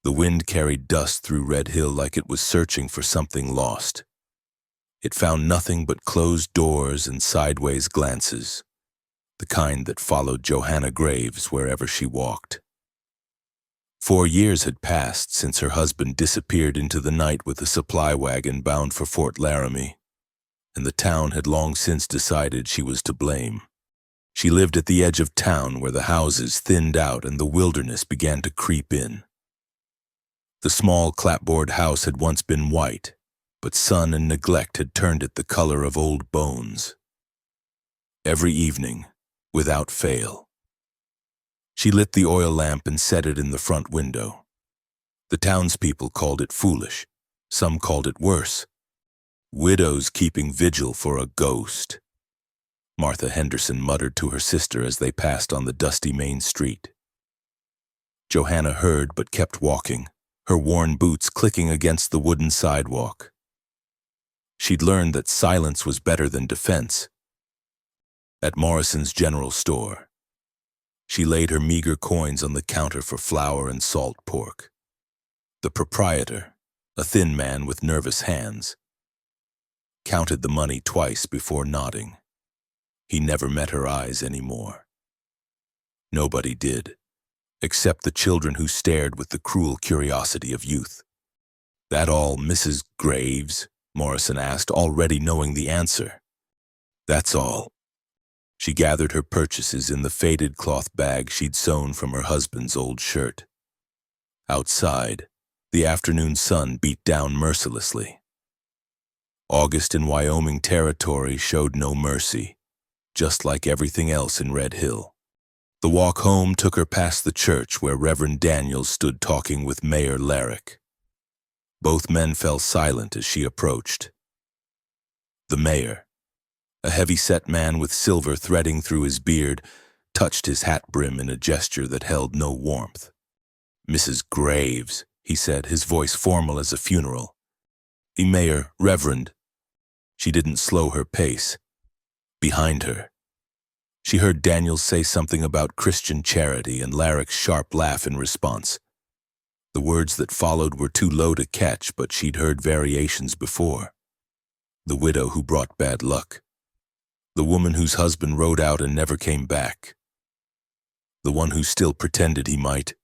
The wind carried dust through Red Hill like it was searching for something lost. It found nothing but closed doors and sideways glances, the kind that followed Johanna Graves wherever she walked. 4 years had passed since her husband disappeared into the night with a supply wagon bound for Fort Laramie, and the town had long since decided she was to blame. She lived at the edge of town where the houses thinned out and the wilderness began to creep in. The small clapboard house had once been white, but sun and neglect had turned it the color of old bones. Every evening, without fail, she lit the oil lamp and set it in the front window. The townspeople called it foolish. Some called it worse. Widows keeping vigil for a ghost. Martha Henderson muttered to her sister as they passed on the dusty main street. Johanna heard but kept walking, her worn boots clicking against the wooden sidewalk. She'd learned that silence was better than defense. At Morrison's General Store, she laid her meager coins on the counter for flour and salt pork. The proprietor, a thin man with nervous hands, counted the money twice before nodding. He never met her eyes anymore. Nobody did, except the children who stared with the cruel curiosity of youth. "That all, Mrs. Graves?" Morrison asked, already knowing the answer. "That's all." She gathered her purchases in the faded cloth bag she'd sewn from her husband's old shirt. Outside, the afternoon sun beat down mercilessly. August in Wyoming Territory showed no mercy, just like everything else in Red Hill. The walk home took her past the church where Reverend Daniels stood talking with Mayor Larrick. Both men fell silent as she approached. The mayor, a heavy-set man with silver threading through his beard, touched his hat brim in a gesture that held no warmth. "Mrs. Graves," he said, his voice formal as a funeral. "The mayor, Reverend." She didn't slow her pace. Behind her, she heard Daniels say something about Christian charity and Larrick's sharp laugh in response. The words that followed were too low to catch, but she'd heard variations before. The widow who brought bad luck. The woman whose husband rode out and never came back. The one who still pretended he might.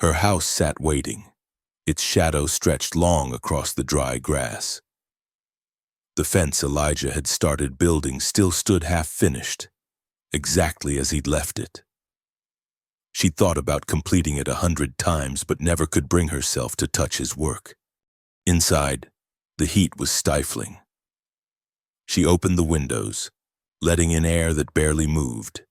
Her house sat waiting. Its shadow stretched long across the dry grass. The fence Elijah had started building still stood half-finished, exactly as he'd left it. She'd thought about completing it 100 times, but never could bring herself to touch his work. Inside, the heat was stifling. She opened the windows, letting in air that barely moved.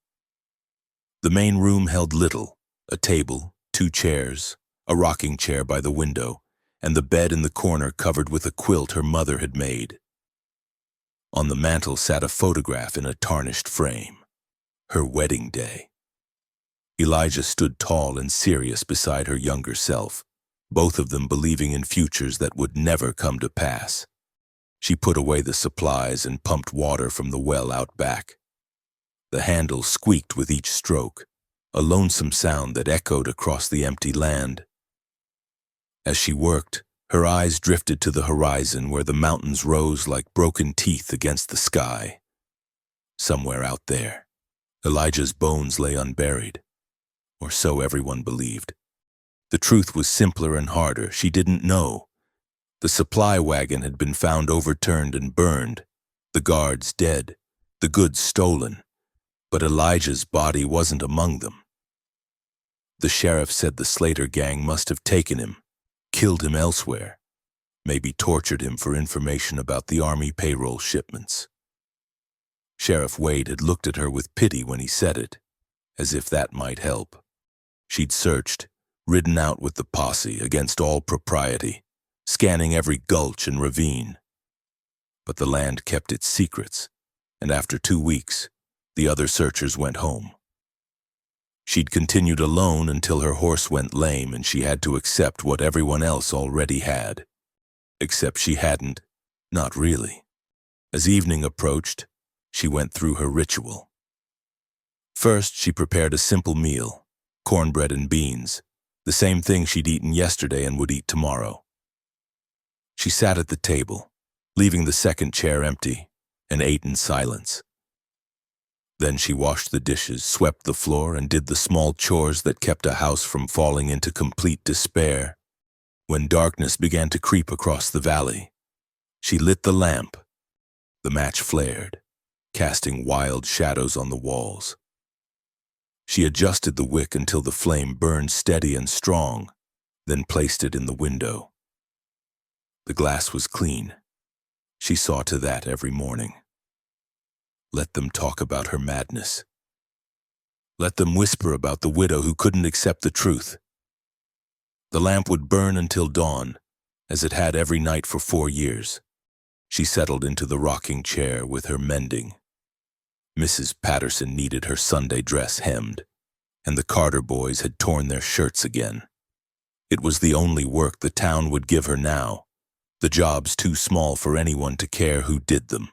The main room held little: a table, 2 chairs, a rocking chair by the window, and the bed in the corner covered with a quilt her mother had made. On the mantel sat a photograph in a tarnished frame. Her wedding day. Elijah stood tall and serious beside her younger self, both of them believing in futures that would never come to pass. She put away the supplies and pumped water from the well out back. The handle squeaked with each stroke, a lonesome sound that echoed across the empty land. As she worked, her eyes drifted to the horizon where the mountains rose like broken teeth against the sky. Somewhere out there, Elijah's bones lay unburied, or so everyone believed. The truth was simpler and harder. She didn't know. The supply wagon had been found overturned and burned, the guards dead, the goods stolen, but Elijah's body wasn't among them. The sheriff said the Slater gang must have taken him, killed him elsewhere, maybe tortured him for information about the Army payroll shipments. Sheriff Wade had looked at her with pity when he said it, as if that might help. She'd searched, ridden out with the posse against all propriety, scanning every gulch and ravine. But the land kept its secrets, and after 2 weeks, the other searchers went home. She'd continued alone until her horse went lame and she had to accept what everyone else already had. Except she hadn't, not really. As evening approached, she went through her ritual. First, she prepared a simple meal, cornbread and beans, The same thing she'd eaten yesterday and would eat tomorrow. She sat at the table, leaving the second chair empty, and ate in silence. Then she washed the dishes, swept the floor, and did the small chores that kept a house from falling into complete despair. When darkness began to creep across the valley, she lit the lamp. The match flared, casting wild shadows on the walls. She adjusted the wick until the flame burned steady and strong, then placed it in the window. The glass was clean. She saw to that every morning. Let them talk about her madness. Let them whisper about the widow who couldn't accept the truth. The lamp would burn until dawn, as it had every night for 4 years. She settled into the rocking chair with her mending. Mrs. Patterson needed her Sunday dress hemmed, and the Carter boys had torn their shirts again. It was the only work the town would give her now, the jobs too small for anyone to care who did them.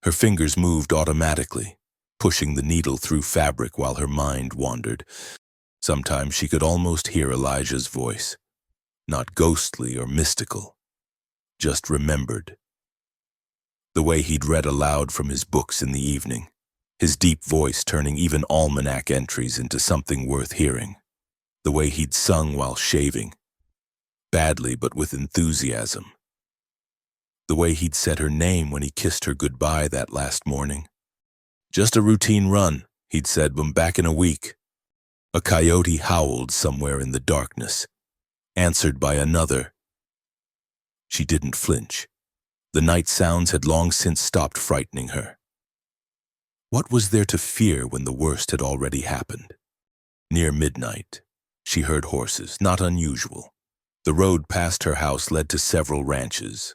Her fingers moved automatically, pushing the needle through fabric while her mind wandered. Sometimes she could almost hear Elijah's voice, not ghostly or mystical, just remembered. The way he'd read aloud from his books in the evening, his deep voice turning even almanac entries into something worth hearing. The way he'd sung while shaving, badly but with enthusiasm. The way he'd said her name when he kissed her goodbye that last morning. Just a routine run, he'd said, but back in a week. A coyote howled somewhere in the darkness, answered by another. She didn't flinch. The night sounds had long since stopped frightening her. What was there to fear when the worst had already happened? Near midnight, she heard horses, not unusual. The road past her house led to several ranches.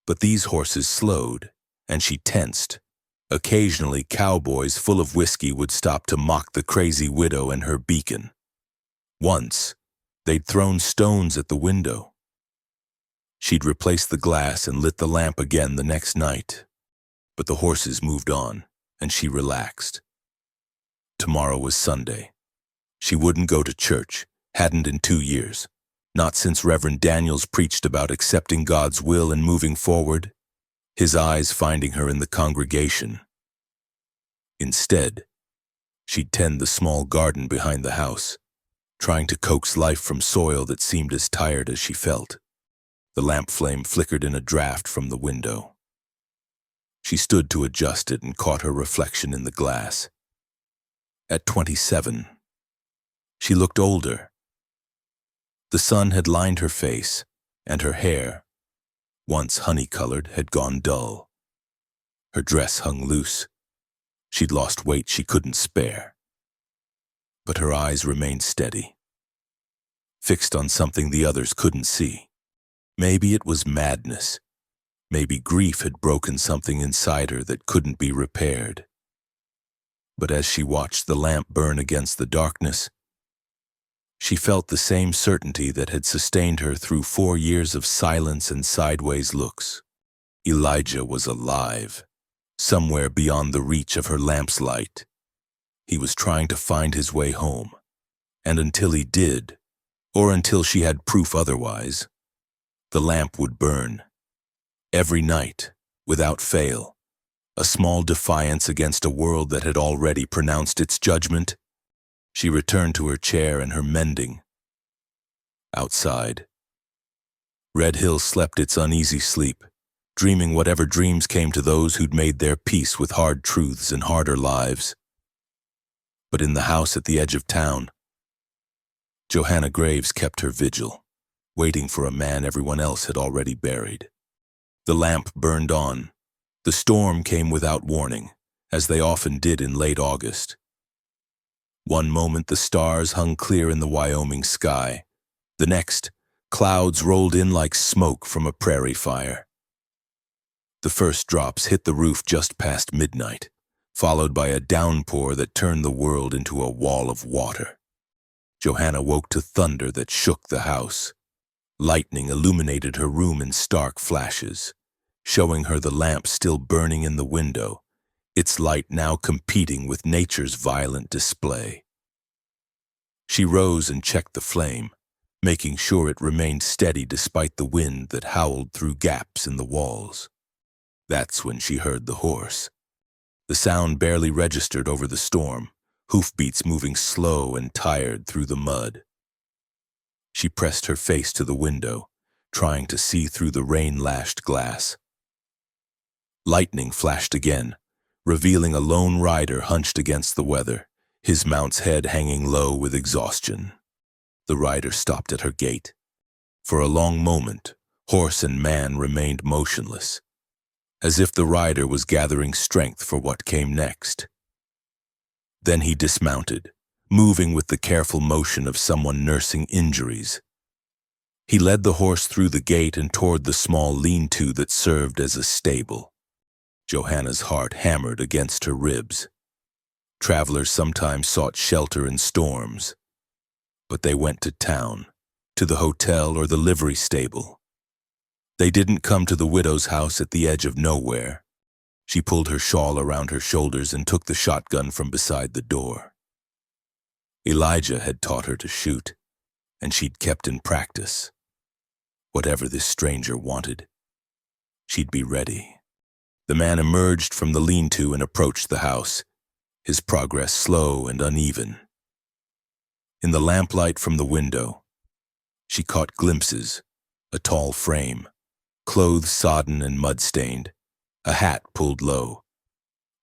But these horses slowed, and she tensed. Occasionally, cowboys full of whiskey would stop to mock the crazy widow and her beacon. Once, they'd thrown stones at the window. She'd replaced the glass and lit the lamp again the next night. But the horses moved on, and she relaxed. Tomorrow was Sunday. She wouldn't go to church, hadn't in 2 years. Not since Reverend Daniels preached about accepting God's will and moving forward, his eyes finding her in the congregation. Instead, she'd tend the small garden behind the house, trying to coax life from soil that seemed as tired as she felt. The lamp flame flickered in a draft from the window. She stood to adjust it and caught her reflection in the glass. At 27, she looked older. The sun had lined her face, and her hair, once honey-colored, had gone dull. Her dress hung loose. She'd lost weight she couldn't spare. But her eyes remained steady, fixed on something the others couldn't see. Maybe it was madness. Maybe grief had broken something inside her that couldn't be repaired. But as she watched the lamp burn against the darkness, she felt the same certainty that had sustained her through 4 years of silence and sideways looks. Elijah was alive, somewhere beyond the reach of her lamp's light. He was trying to find his way home, and until he did, or until she had proof otherwise, the lamp would burn. Every night, without fail, a small defiance against a world that had already pronounced its judgment. She returned to her chair and her mending. Outside, Red Hill slept its uneasy sleep, dreaming whatever dreams came to those who'd made their peace with hard truths and harder lives. But in the house at the edge of town, Johanna Graves kept her vigil, waiting for a man everyone else had already buried. The lamp burned on. The storm came without warning, as they often did in late August. One moment the stars hung clear in the Wyoming sky. The next, clouds rolled in like smoke from a prairie fire. The first drops hit the roof just past midnight, followed by a downpour that turned the world into a wall of water. Johanna woke to thunder that shook the house. Lightning illuminated her room in stark flashes, showing her the lamp still burning in the window, its light now competing with nature's violent display. She rose and checked the flame, making sure it remained steady despite the wind that howled through gaps in the walls. That's when she heard the horse. The sound barely registered over the storm, hoofbeats moving slow and tired through the mud. She pressed her face to the window, trying to see through the rain-lashed glass. Lightning flashed again, revealing a lone rider hunched against the weather, his mount's head hanging low with exhaustion. The rider stopped at her gate. For a long moment, horse and man remained motionless, as if the rider was gathering strength for what came next. Then he dismounted, moving with the careful motion of someone nursing injuries. He led the horse through the gate and toward the small lean-to that served as a stable. Johanna's heart hammered against her ribs. Travelers sometimes sought shelter in storms, but they went to town, to the hotel or the livery stable. They didn't come to the widow's house at the edge of nowhere. She pulled her shawl around her shoulders and took the shotgun from beside the door. Elijah had taught her to shoot, and she'd kept in practice. Whatever this stranger wanted, she'd be ready. The man emerged from the lean-to and approached the house, his progress slow and uneven. In the lamplight from the window, she caught glimpses: a tall frame, clothes sodden and mud-stained, a hat pulled low.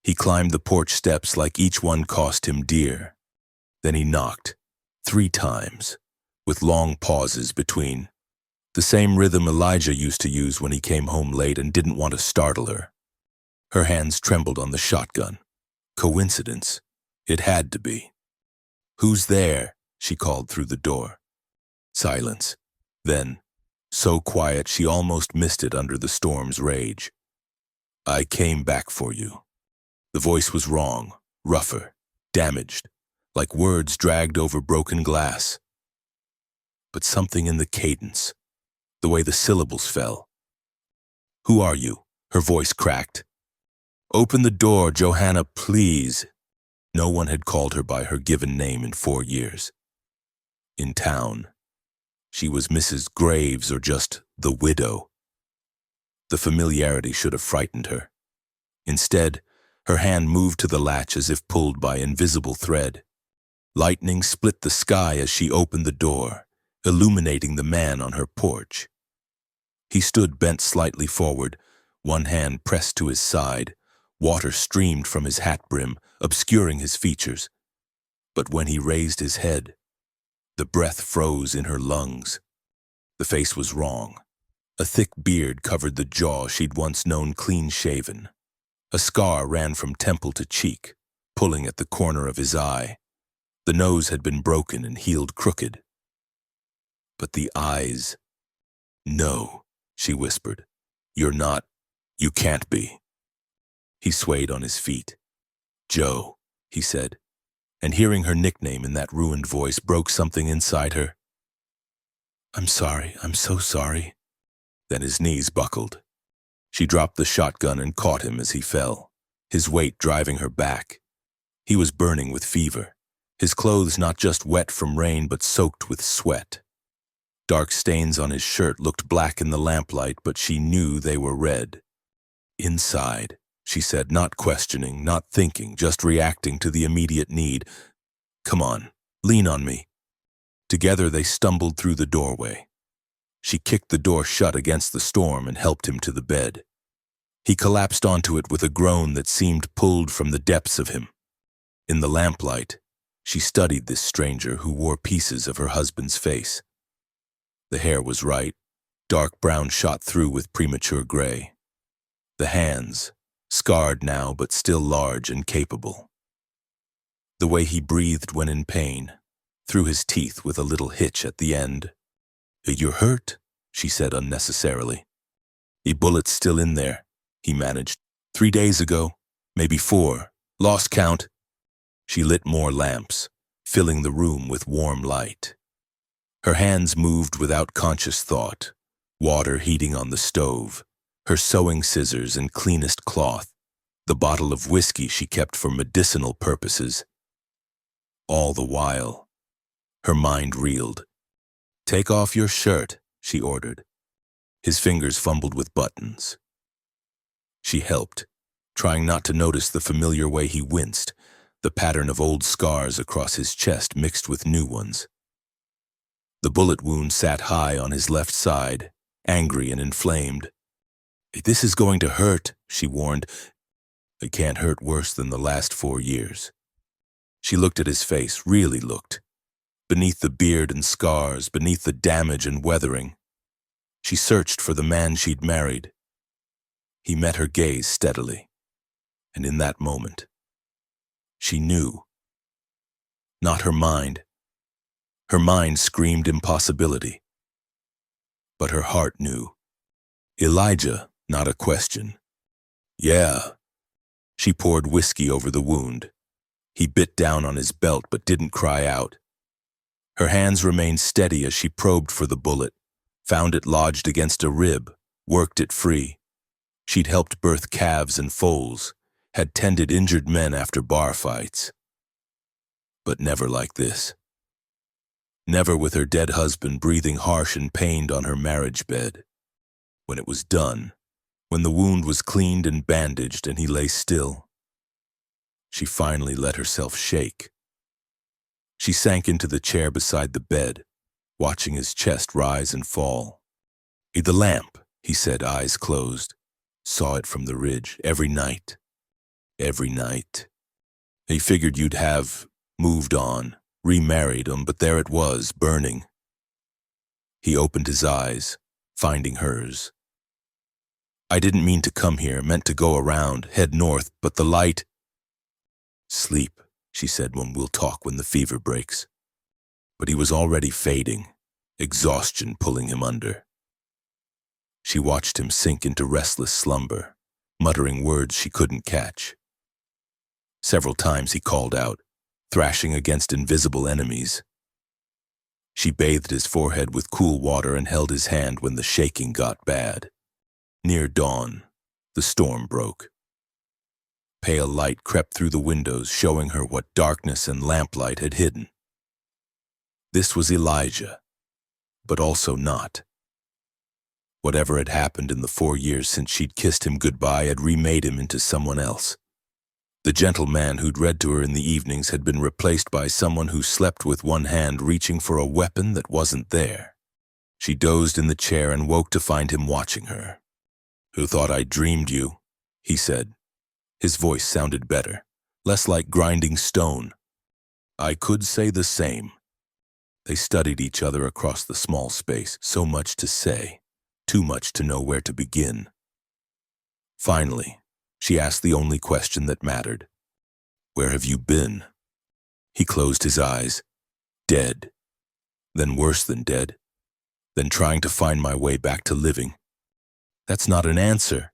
He climbed the porch steps like each one cost him dear. Then he knocked, 3 times, with long pauses between. The same rhythm Elijah used to use when he came home late and didn't want to startle her. Her hands trembled on the shotgun. Coincidence? It had to be. "Who's there?" she called through the door. Silence. Then, so quiet she almost missed it under the storm's rage. "I came back for you." The voice was wrong, rougher, damaged, like words dragged over broken glass. But something in the cadence, the way the syllables fell. "Who are you?" Her voice cracked. "Open the door, Johanna, please." No one had called her by her given name in 4 years. In town, she was Mrs. Graves or just the widow. The familiarity should have frightened her. Instead, her hand moved to the latch as if pulled by invisible thread. Lightning split the sky as she opened the door, illuminating the man on her porch. He stood bent slightly forward, one hand pressed to his side. Water streamed from his hat brim, obscuring his features. But when he raised his head, the breath froze in her lungs. The face was wrong. A thick beard covered the jaw she'd once known clean-shaven. A scar ran from temple to cheek, pulling at the corner of his eye. The nose had been broken and healed crooked. But the eyes... "No," she whispered. "You're not... You can't be." He swayed on his feet. "Joe," he said, and hearing her nickname in that ruined voice broke something inside her. "I'm sorry, I'm so sorry." Then his knees buckled. She dropped the shotgun and caught him as he fell, his weight driving her back. He was burning with fever, his clothes not just wet from rain but soaked with sweat. Dark stains on his shirt looked black in the lamplight, but she knew they were red. "Inside," she said, not questioning, not thinking, just reacting to the immediate need. "Come on, lean on me." Together they stumbled through the doorway. She kicked the door shut against the storm and helped him to the bed. He collapsed onto it with a groan that seemed pulled from the depths of him. In the lamplight, she studied this stranger who wore pieces of her husband's face. The hair was right, dark brown shot through with premature gray. The hands, scarred now but still large and capable. The way he breathed when in pain, through his teeth with a little hitch at the end. "You're hurt," she said unnecessarily. "The bullet's still in there," he managed. 3 days ago, maybe 4, lost count." She lit more lamps, filling the room with warm light. Her hands moved without conscious thought, water heating on the stove, her sewing scissors and cleanest cloth, the bottle of whiskey she kept for medicinal purposes. All the while, Her mind reeled. "Take off your shirt," she ordered. His fingers fumbled with buttons. She helped, trying not to notice the familiar way he winced, the pattern of old scars across his chest mixed with new ones. The bullet wound sat high on his left side, angry and inflamed. "This is going to hurt," she warned. "It can't hurt worse than the last 4 years." She looked at his face, really looked. Beneath the beard and scars, beneath the damage and weathering. She searched for the man she'd married. He met her gaze steadily, and in that moment, she knew. Not her mind. Her mind screamed impossibility. But her heart knew. Elijah, not a question. "Yeah." She poured whiskey over the wound. He bit down on his belt but didn't cry out. Her hands remained steady as she probed for the bullet, found it lodged against a rib, worked it free. She'd helped birth calves and foals, had tended injured men after bar fights. But never like this. Never with her dead husband breathing harsh and pained on her marriage bed. When it was done, when the wound was cleaned and bandaged and he lay still, she finally let herself shake. She sank into the chair beside the bed, watching his chest rise and fall. "The lamp," he said, eyes closed. "Saw it from the ridge every night. Every night. He figured you'd have moved on, remarried him, but there it was, burning." He opened his eyes, finding hers. "I didn't mean to come here, meant to go around, head north, but the light—" "Sleep," she said, "we'll talk when the fever breaks." But he was already fading, exhaustion pulling him under. She watched him sink into restless slumber, muttering words she couldn't catch. Several times he called out, thrashing against invisible enemies. She bathed his forehead with cool water and held his hand when the shaking got bad. Near dawn, the storm broke. Pale light crept through the windows, showing her what darkness and lamplight had hidden. This was Elijah, but also not. Whatever had happened in the 4 years since she'd kissed him goodbye had remade him into someone else. The gentle man who'd read to her in the evenings had been replaced by someone who slept with one hand reaching for a weapon that wasn't there. She dozed in the chair and woke to find him watching her. "Who thought I dreamed you?" he said. His voice sounded better, less like grinding stone. "I could say the same." They studied each other across the small space, so much to say, too much to know where to begin. Finally, she asked the only question that mattered. "Where have you been?" He closed his eyes. "Dead. Then worse than dead. Then trying to find my way back to living." "That's not an answer."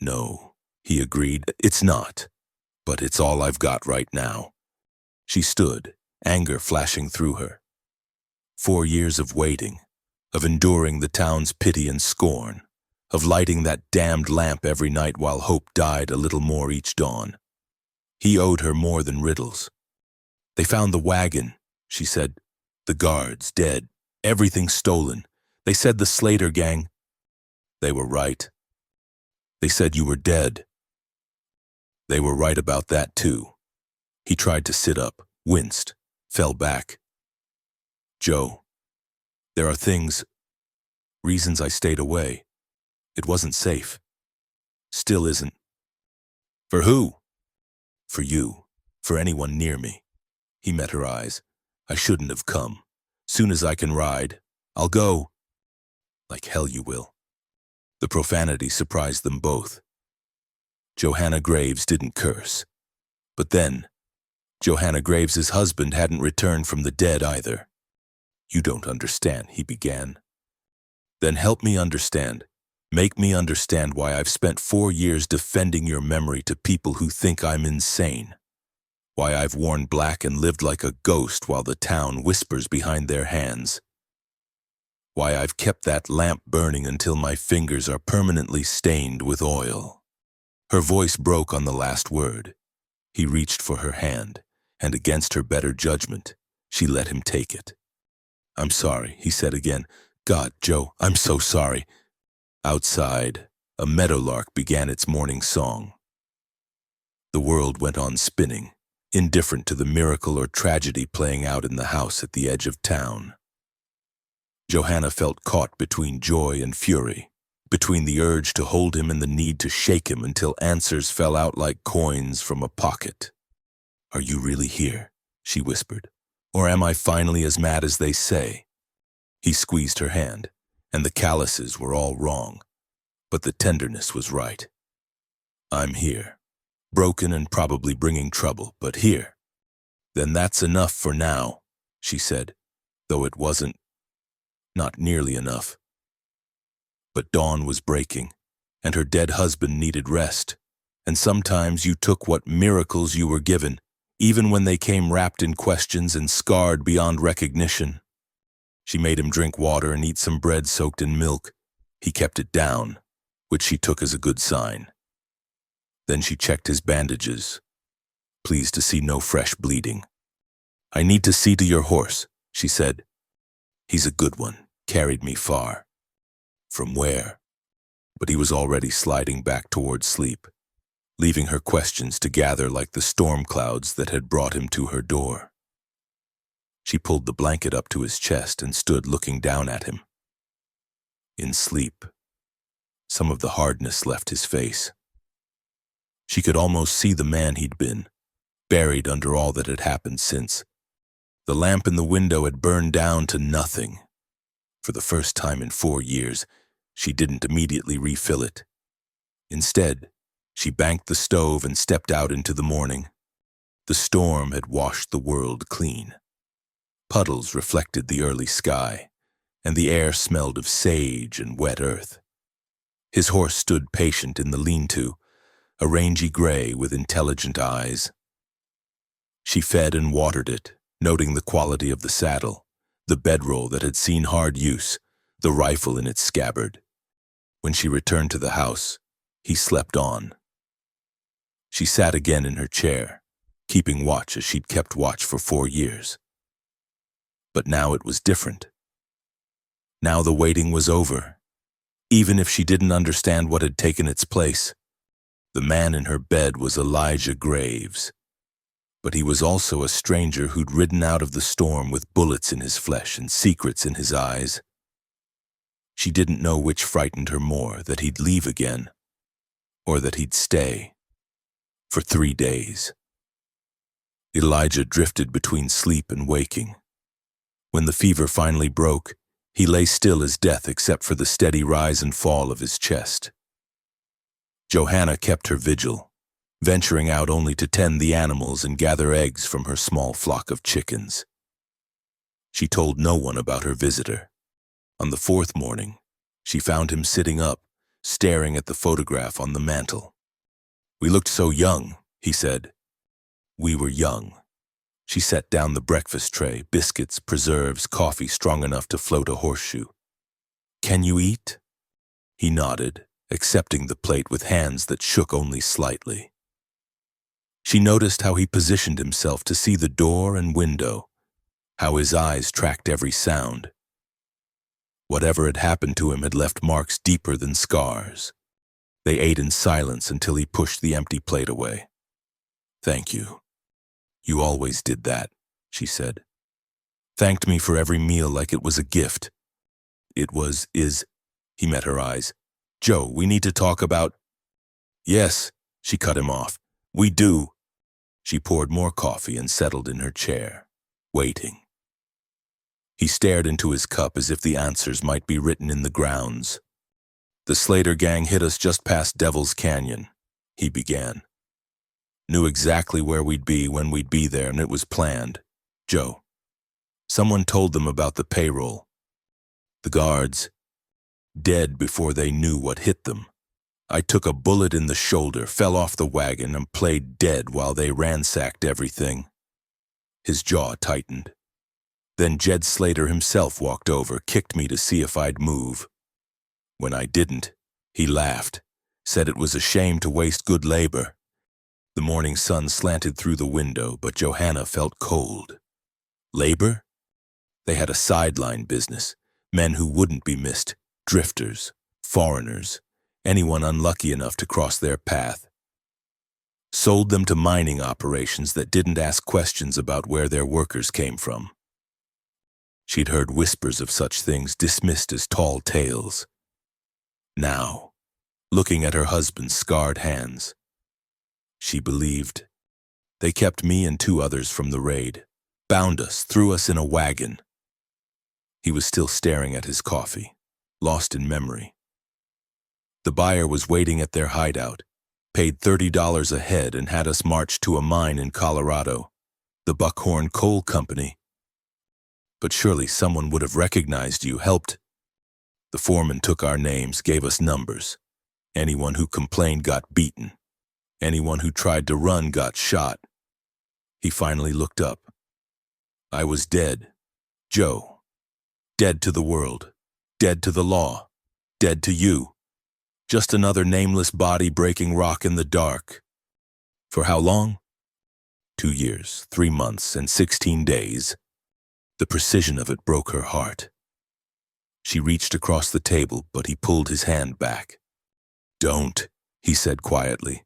"No," he agreed, "it's not. But it's all I've got right now." She stood, anger flashing through her. 4 years of waiting, of enduring the town's pity and scorn, of lighting that damned lamp every night while hope died a little more each dawn. He owed her more than riddles. "They found the wagon," she said. "The guards, dead. Everything stolen. They said the Slater gang—" "They were right. They said you were dead." "They were right about that, too." He tried to sit up, winced, fell back. "Joe, there are reasons I stayed away. It wasn't safe. Still isn't." "For who?" "For you. For anyone near me." He met her eyes. "I shouldn't have come. Soon as I can ride, I'll go." "Like hell you will." The profanity surprised them both. Johanna Graves didn't curse. But then, Johanna Graves's husband hadn't returned from the dead either. "You don't understand," he began. "Then help me understand. Make me understand why I've spent 4 years defending your memory to people who think I'm insane. Why I've worn black and lived like a ghost while the town whispers behind their hands. Why I've kept that lamp burning until my fingers are permanently stained with oil." Her voice broke on the last word. He reached for her hand, and against her better judgment, She let him take it. "I'm sorry," he said again. "God, Joe, I'm so sorry." Outside, a meadowlark began its morning song. The world went on spinning, indifferent to the miracle or tragedy playing out in the house at the edge of town. Johanna felt caught between joy and fury, between the urge to hold him and the need to shake him until answers fell out like coins from a pocket. "Are you really here?" she whispered. "Or am I finally as mad as they say?" He squeezed her hand, and the calluses were all wrong, but the tenderness was right. "I'm here, broken and probably bringing trouble, but here." "Then that's enough for now," she said, though it wasn't. Not nearly enough. But dawn was breaking, and her dead husband needed rest, and sometimes you took what miracles you were given, even when they came wrapped in questions and scarred beyond recognition. She made him drink water and eat some bread soaked in milk. He kept it down, which she took as a good sign. Then she checked his bandages, pleased to see no fresh bleeding. "I need to see to your horse," she said. "He's a good one, carried me far." From where? But he was already sliding back toward sleep, leaving her questions to gather like the storm clouds that had brought him to her door. She pulled the blanket up to his chest and stood looking down at him. In sleep, some of the hardness left his face. She could almost see the man he'd been, buried under all that had happened since. The lamp in the window had burned down to nothing. For the first time in 4 years, she didn't immediately refill it. Instead, she banked the stove and stepped out into the morning. The storm had washed the world clean. Puddles reflected the early sky, and the air smelled of sage and wet earth. His horse stood patient in the lean-to, a rangy gray with intelligent eyes. She fed and watered it, noting the quality of the saddle, the bedroll that had seen hard use, the rifle in its scabbard. When she returned to the house, he slept on. She sat again in her chair, keeping watch as she'd kept watch for 4 years. But now it was different. Now the waiting was over. Even if she didn't understand what had taken its place, the man in her bed was Elijah Graves. But he was also a stranger who'd ridden out of the storm with bullets in his flesh and secrets in his eyes. She didn't know which frightened her more, that he'd leave again, or that he'd stay. For 3 days. Elijah drifted between sleep and waking. When the fever finally broke, he lay still as death except for the steady rise and fall of his chest. Johanna kept her vigil, venturing out only to tend the animals and gather eggs from her small flock of chickens. She told no one about her visitor. On the 4th morning, she found him sitting up, staring at the photograph on the mantel. "We looked so young," he said. "We were young." She set down the breakfast tray, biscuits, preserves, coffee strong enough to float a horseshoe. "Can you eat?" He nodded, accepting the plate with hands that shook only slightly. She noticed how he positioned himself to see the door and window, how his eyes tracked every sound. Whatever had happened to him had left marks deeper than scars. They ate in silence until he pushed the empty plate away. "Thank you. You always did that," she said. "Thanked me for every meal like it was a gift. He met her eyes. "Joe, we need to talk about—" "Yes," she cut him off. "We do." She poured more coffee and settled in her chair, waiting. He stared into his cup as if the answers might be written in the grounds. "The Slater gang hit us just past Devil's Canyon," he began. "Knew exactly where we'd be when we'd be there, and it was planned. Joe, someone told them about the payroll. The guards, dead before they knew what hit them. I took a bullet in the shoulder, fell off the wagon, and played dead while they ransacked everything." His jaw tightened. "Then Jed Slater himself walked over, kicked me to see if I'd move. When I didn't, he laughed, said it was a shame to waste good labor." The morning sun slanted through the window, but Johanna felt cold. Labor? They had a sideline business, men who wouldn't be missed, drifters, foreigners, anyone unlucky enough to cross their path. Sold them to mining operations that didn't ask questions about where their workers came from. She'd heard whispers of such things dismissed as tall tales. Now, looking at her husband's scarred hands, she believed. They kept me and 2 others from the raid, bound us, threw us in a wagon. He was still staring at his coffee, lost in memory. The buyer was waiting at their hideout, paid $30 a head and had us march to a mine in Colorado, the Buckhorn Coal Company. But surely someone would have recognized you, helped. The foreman took our names, gave us numbers. Anyone who complained got beaten. Anyone who tried to run got shot. He finally looked up. I was dead. Joe. Dead to the world. Dead to the law. Dead to you. Just another nameless body breaking rock in the dark. For how long? 2 years, 3 months, and 16 days. The precision of it broke her heart. She reached across the table, but he pulled his hand back. Don't, he said quietly.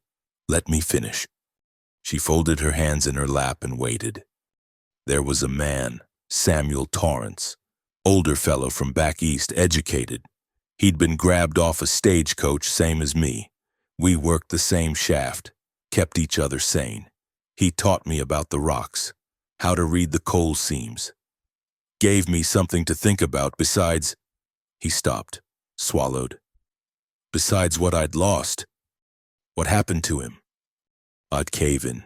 Let me finish. She folded her hands in her lap and waited. There was a man, Samuel Torrance, older fellow from back east, educated. He'd been grabbed off a stagecoach, same as me. We worked the same shaft, kept each other sane. He taught me about the rocks, how to read the coal seams. Gave me something to think about besides... He stopped, swallowed. Besides what I'd lost. What happened to him? I'd cave in.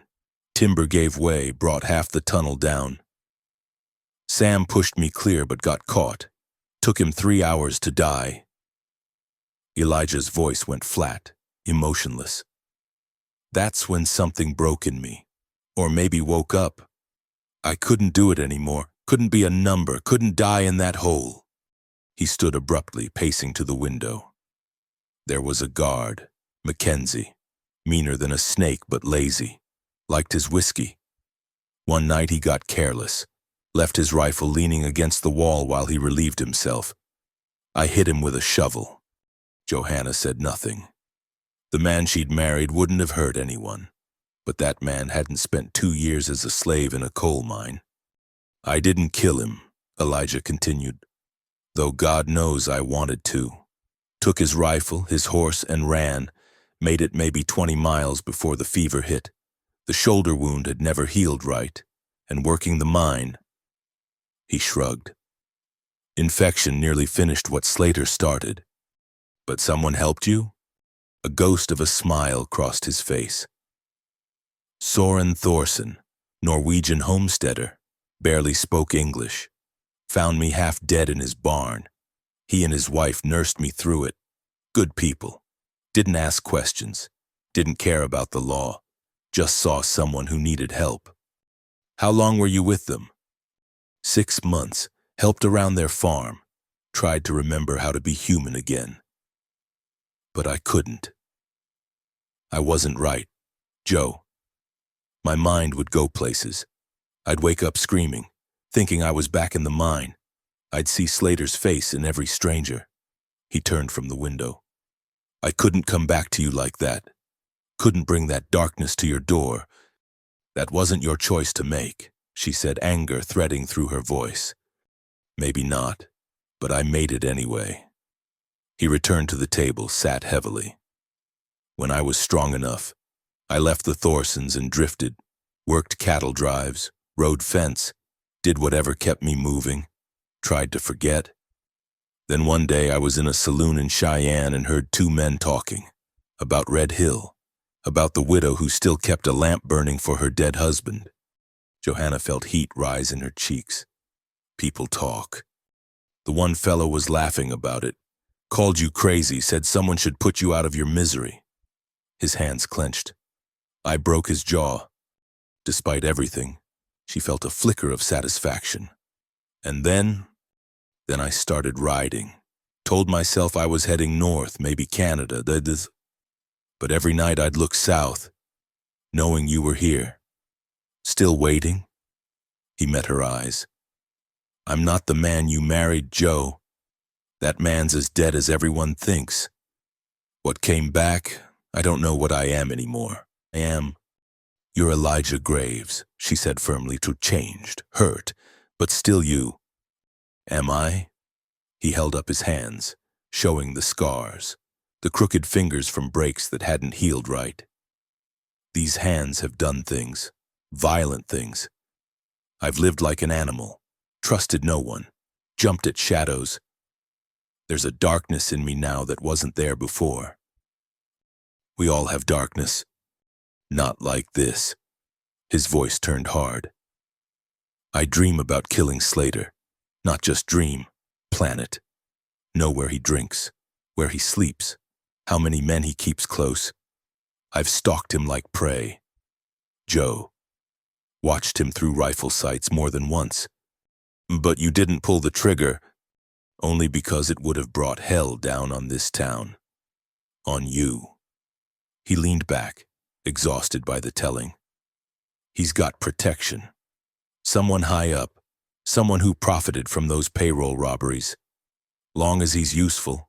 Timber gave way, brought half the tunnel down. Sam pushed me clear but got caught. Took him 3 hours to die. Elijah's voice went flat, emotionless. That's when something broke in me. Or maybe woke up. I couldn't do it anymore. Couldn't be a number. Couldn't die in that hole. He stood abruptly, pacing to the window. There was a guard, Mackenzie. Meaner than a snake, but lazy. Liked his whiskey. One night he got careless. Left his rifle leaning against the wall while he relieved himself. I hit him with a shovel. Johanna said nothing. The man she'd married wouldn't have hurt anyone. But that man hadn't spent 2 years as a slave in a coal mine. I didn't kill him, Elijah continued. Though God knows I wanted to. Took his rifle, his horse, and ran. Made it maybe 20 miles before the fever hit. The shoulder wound had never healed right. And working the mine... He shrugged. Infection nearly finished what Slater started. But someone helped you? A ghost of a smile crossed his face. Soren Thorson, Norwegian homesteader, barely spoke English. Found me half dead in his barn. He and his wife nursed me through it. Good people. Didn't ask questions. Didn't care about the law. Just saw someone who needed help. How long were you with them? 6 months. Helped around their farm. Tried to remember how to be human again. But I couldn't. I wasn't right. Joe. My mind would go places. I'd wake up screaming, thinking I was back in the mine. I'd see Slater's face in every stranger. He turned from the window. I couldn't come back to you like that. Couldn't bring that darkness to your door. That wasn't your choice to make, she said, anger threading through her voice. Maybe not, but I made it anyway. He returned to the table, sat heavily. When I was strong enough, I left the Thorsons and drifted, worked cattle drives, rode fence, did whatever kept me moving, tried to forget. Then one day I was in a saloon in Cheyenne and heard 2 men talking, about Red Hill, about the widow who still kept a lamp burning for her dead husband. Johanna felt heat rise in her cheeks. People talk. The one fellow was laughing about it, called you crazy, said someone should put you out of your misery. His hands clenched. I broke his jaw. Despite everything, she felt a flicker of satisfaction. And then I started riding. Told myself I was heading north, maybe Canada. But every night I'd look south, knowing you were here. Still waiting? He met her eyes. I'm not the man you married, Joe. That man's as dead as everyone thinks. What came back, I don't know what I am anymore. You're Elijah Graves, she said firmly, changed, hurt, but still you. Am I? He held up his hands, showing the scars, the crooked fingers from breaks that hadn't healed right. These hands have done things, violent things. I've lived like an animal, trusted no one, jumped at shadows. There's a darkness in me now that wasn't there before. We all have darkness. Not like this. His voice turned hard. I dream about killing Slater. Not just dream, plan it. Know where he drinks, where he sleeps, how many men he keeps close. I've stalked him like prey. Joe. Watched him through rifle sights more than once. But you didn't pull the trigger, only because it would have brought hell down on this town. On you. He leaned back, exhausted by the telling. He's got protection. Someone high up, someone who profited from those payroll robberies. Long as he's useful,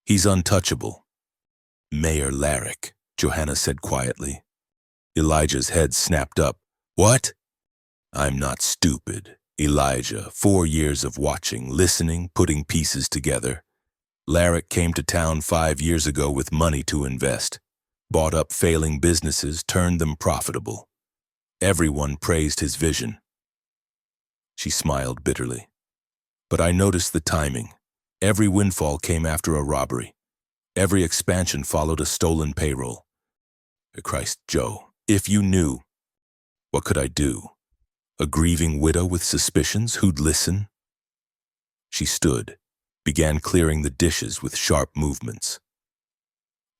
he's untouchable. Mayor Larrick, Johanna said quietly. Elijah's head snapped up. What? I'm not stupid. Elijah, 4 years of watching, listening, putting pieces together. Larrick came to town 5 years ago with money to invest. Bought up failing businesses, turned them profitable. Everyone praised his vision. She smiled bitterly. But I noticed the timing. Every windfall came after a robbery. Every expansion followed a stolen payroll. Christ, Joe, if you knew, what could I do? A grieving widow with suspicions who'd listen? She stood, began clearing the dishes with sharp movements.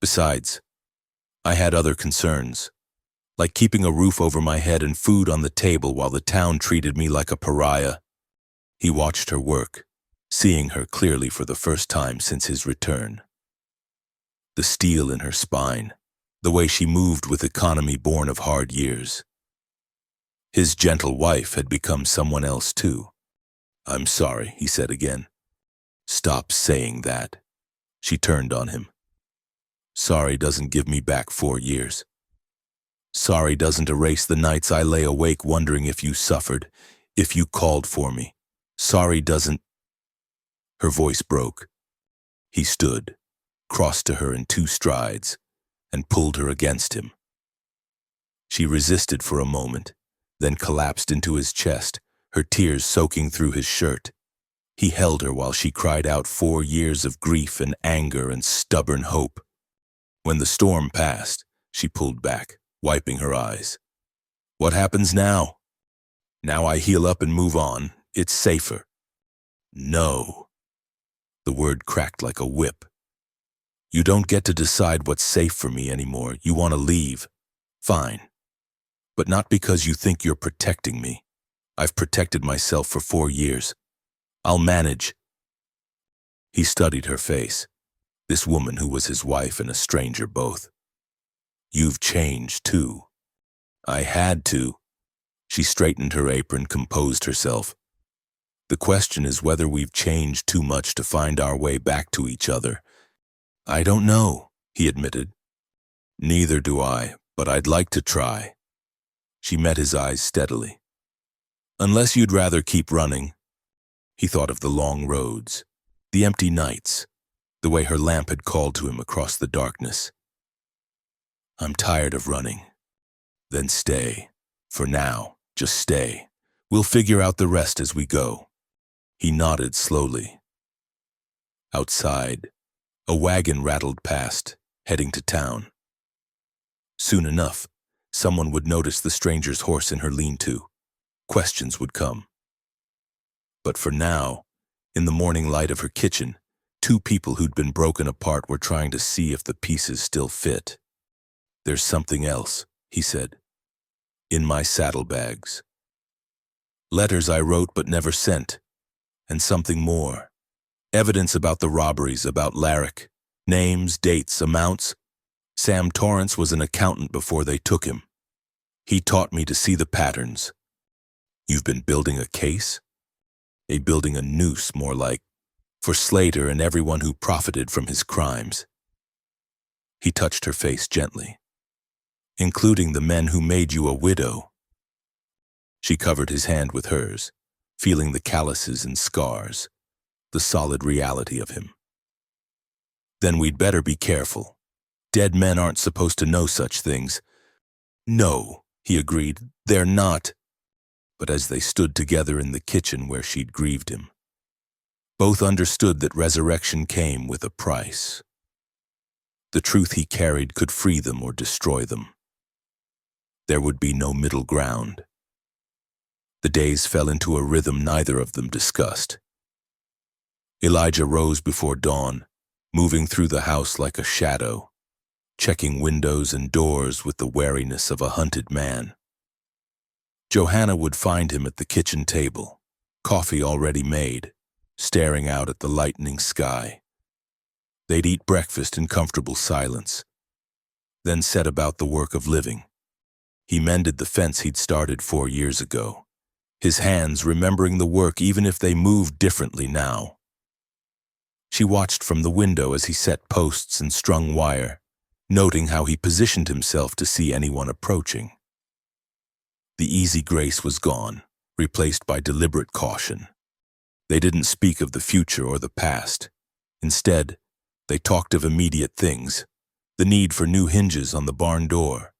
Besides, I had other concerns, like keeping a roof over my head and food on the table while the town treated me like a pariah. He watched her work, seeing her clearly for the first time since his return. The steel in her spine, the way she moved with economy born of hard years. His gentle wife had become someone else too. I'm sorry, he said again. Stop saying that. She turned on him. Sorry doesn't give me back 4 years. Sorry doesn't erase the nights I lay awake wondering if you suffered, if you called for me. Sorry doesn't... Her voice broke. He stood, crossed to her in 2 strides, and pulled her against him. She resisted for a moment, then collapsed into his chest, her tears soaking through his shirt. He held her while she cried out 4 years of grief and anger and stubborn hope. When the storm passed, she pulled back, wiping her eyes. What happens now? Now I heal up and move on. It's safer. No. The word cracked like a whip. You don't get to decide what's safe for me anymore. You want to leave. Fine. But not because you think you're protecting me. I've protected myself for 4 years. I'll manage. He studied her face, this woman who was his wife and a stranger both. You've changed too. I had to. She straightened her apron, composed herself. The question is whether we've changed too much to find our way back to each other. I don't know, he admitted. Neither do I, but I'd like to try. She met his eyes steadily. Unless you'd rather keep running. He thought of the long roads, the empty nights, the way her lamp had called to him across the darkness. I'm tired of running. Then stay. For now, just stay. We'll figure out the rest as we go. He nodded slowly. Outside, a wagon rattled past, heading to town. Soon enough, someone would notice the stranger's horse in her lean-to. Questions would come. But for now, in the morning light of her kitchen, 2 people who'd been broken apart were trying to see if the pieces still fit. There's something else, he said. In my saddlebags. Letters I wrote but never sent. And something more. Evidence about the robberies, about Larrick. Names, dates, amounts. Sam Torrance was an accountant before they took him. He taught me to see the patterns. You've been building a case? Building a noose, more like, for Slater and everyone who profited from his crimes. He touched her face gently. Including the men who made you a widow. She covered his hand with hers, feeling the calluses and scars, the solid reality of him. Then we'd better be careful. Dead men aren't supposed to know such things. No, he agreed, they're not. But as they stood together in the kitchen where she'd grieved him, both understood that resurrection came with a price. The truth he carried could free them or destroy them. There would be no middle ground. The days fell into a rhythm neither of them discussed. Elijah rose before dawn, moving through the house like a shadow, checking windows and doors with the wariness of a hunted man. Johanna would find him at the kitchen table, coffee already made, staring out at the lightening sky. They'd eat breakfast in comfortable silence, then set about the work of living. He mended the fence he'd started 4 years ago, his hands remembering the work even if they moved differently now. She watched from the window as he set posts and strung wire, noting how he positioned himself to see anyone approaching. The easy grace was gone, replaced by deliberate caution. They didn't speak of the future or the past. Instead, they talked of immediate things, the need for new hinges on the barn door,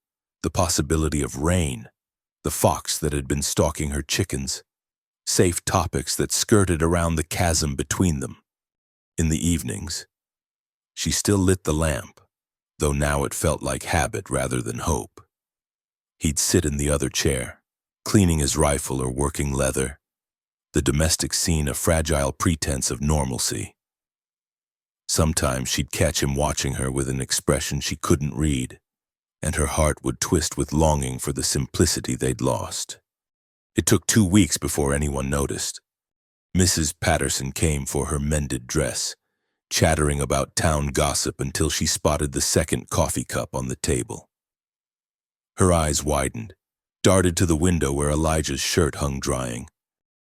the possibility of rain, the fox that had been stalking her chickens, safe topics that skirted around the chasm between them. In the evenings, she still lit the lamp, though now it felt like habit rather than hope. He'd sit in the other chair, cleaning his rifle or working leather, the domestic scene a fragile pretense of normalcy. Sometimes she'd catch him watching her with an expression she couldn't read, and her heart would twist with longing for the simplicity they'd lost. It took 2 weeks before anyone noticed. Mrs. Patterson came for her mended dress, chattering about town gossip until she spotted the second coffee cup on the table. Her eyes widened, darted to the window where Elijah's shirt hung drying.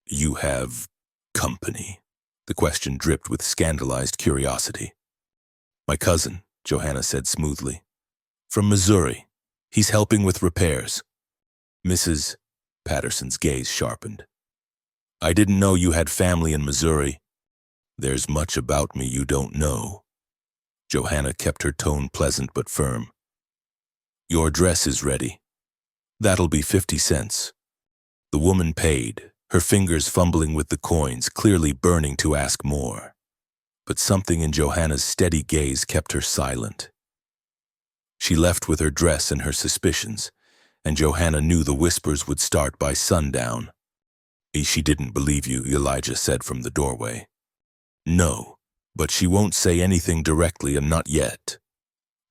"You have company?" The question dripped with scandalized curiosity. "My cousin," Johanna said smoothly. "From Missouri. He's helping with repairs." Mrs. Patterson's gaze sharpened. "I didn't know you had family in Missouri." "There's much about me you don't know." Johanna kept her tone pleasant but firm. "Your dress is ready. That'll be 50 cents. The woman paid, her fingers fumbling with the coins, clearly burning to ask more. But something in Johanna's steady gaze kept her silent. She left with her dress and her suspicions, and Johanna knew the whispers would start by sundown. "She didn't believe you," Elijah said from the doorway. "No, but she won't say anything directly and not yet."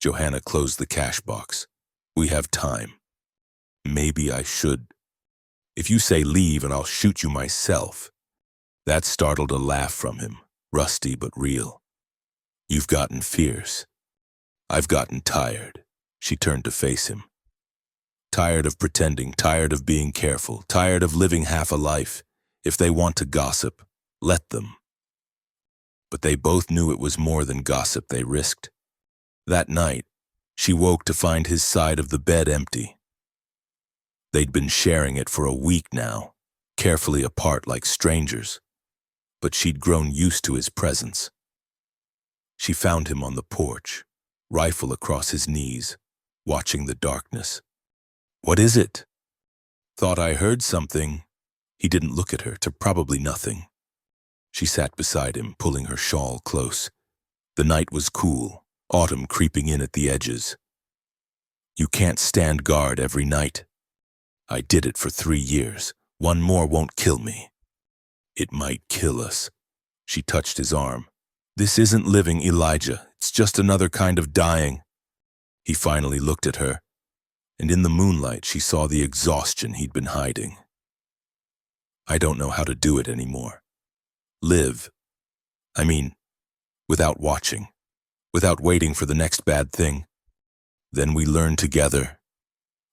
Johanna closed the cash box. "We have time. Maybe I should. If you say leave and I'll shoot you myself." That startled a laugh from him, rusty but real. "You've gotten fierce. I've gotten tired." She turned to face him. "Tired of pretending, tired of being careful, tired of living half a life. If they want to gossip, let them." But they both knew it was more than gossip they risked. That night, she woke to find his side of the bed empty. They'd been sharing it for a week now, carefully apart like strangers, but she'd grown used to his presence. She found him on the porch, rifle across his knees, watching the darkness. "What is it?" "Thought I heard something." He didn't look at her, to probably nothing. She sat beside him, pulling her shawl close. The night was cool, autumn creeping in at the edges. "You can't stand guard every night." "I did it for 3 years. One more won't kill me." "It might kill us." She touched his arm. "This isn't living, Elijah. It's just another kind of dying." He finally looked at her, and in the moonlight she saw the exhaustion he'd been hiding. "I don't know how to do it anymore. Live. I mean, without watching, without waiting for the next bad thing. Then we learn together."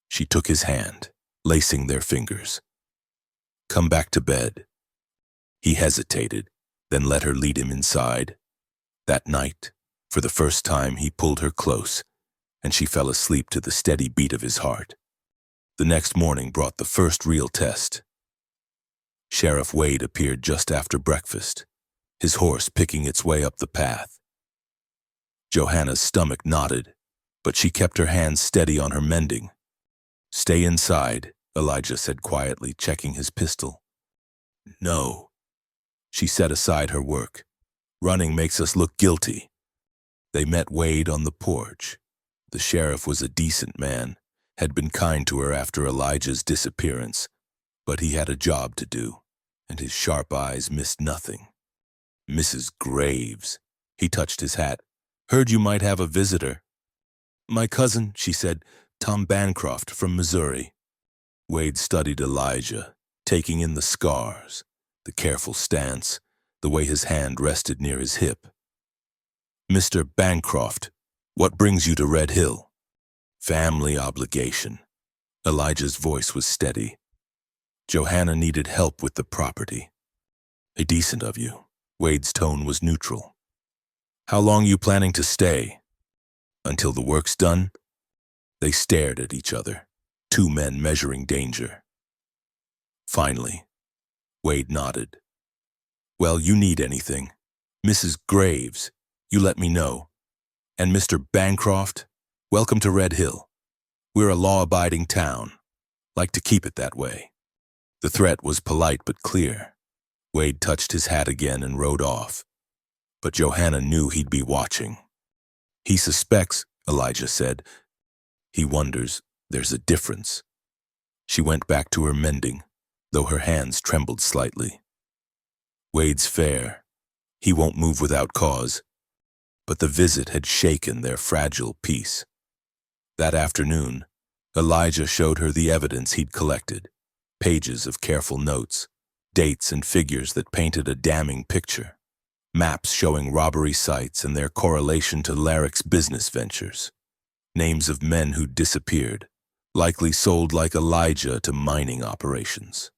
She took his hand, lacing their fingers. Come back to bed." He hesitated, then let her lead him inside. That night, for the first time, he pulled her close, and she fell asleep to the steady beat of his heart. The next morning brought the first real test. Sheriff Wade appeared just after breakfast, his horse picking its way up the path. Johanna's stomach knotted, but she kept her hands steady on her mending. "Stay inside," Elijah said quietly, checking his pistol. "No." She set aside her work. "Running makes us look guilty." They met Wade on the porch. The sheriff was a decent man, had been kind to her after Elijah's disappearance, but he had a job to do, and his sharp eyes missed nothing. "Mrs. Graves." He touched his hat. "Heard you might have a visitor." "My cousin," she said, "Tom Bancroft from Missouri." Wade studied Elijah, taking in the scars, the careful stance, the way his hand rested near his hip. "Mr. Bancroft, what brings you to Red Hill?" "Family obligation." Elijah's voice was steady. "Johanna needed help with the property." "A decent of you." Wade's tone was neutral. "How long you planning to stay?" "Until the work's done." They stared at each other, two men measuring danger. Finally, Wade nodded. "Well, you need anything. Mrs. Graves, you let me know. And Mr. Bancroft, welcome to Red Hill. We're a law-abiding town. Like to keep it that way." The threat was polite but clear. Wade touched his hat again and rode off. But Johanna knew he'd be watching. "He suspects," Elijah said. "He wonders there's a difference." She went back to her mending, though her hands trembled slightly. Wade's fair. He won't move without cause. But the visit had shaken their fragile peace. That afternoon, Elijah showed her the evidence he'd collected, pages of careful notes, dates and figures that painted a damning picture, maps showing robbery sites and their correlation to Larrick's business ventures, names of men who'd disappeared, likely sold like Elijah to mining operations.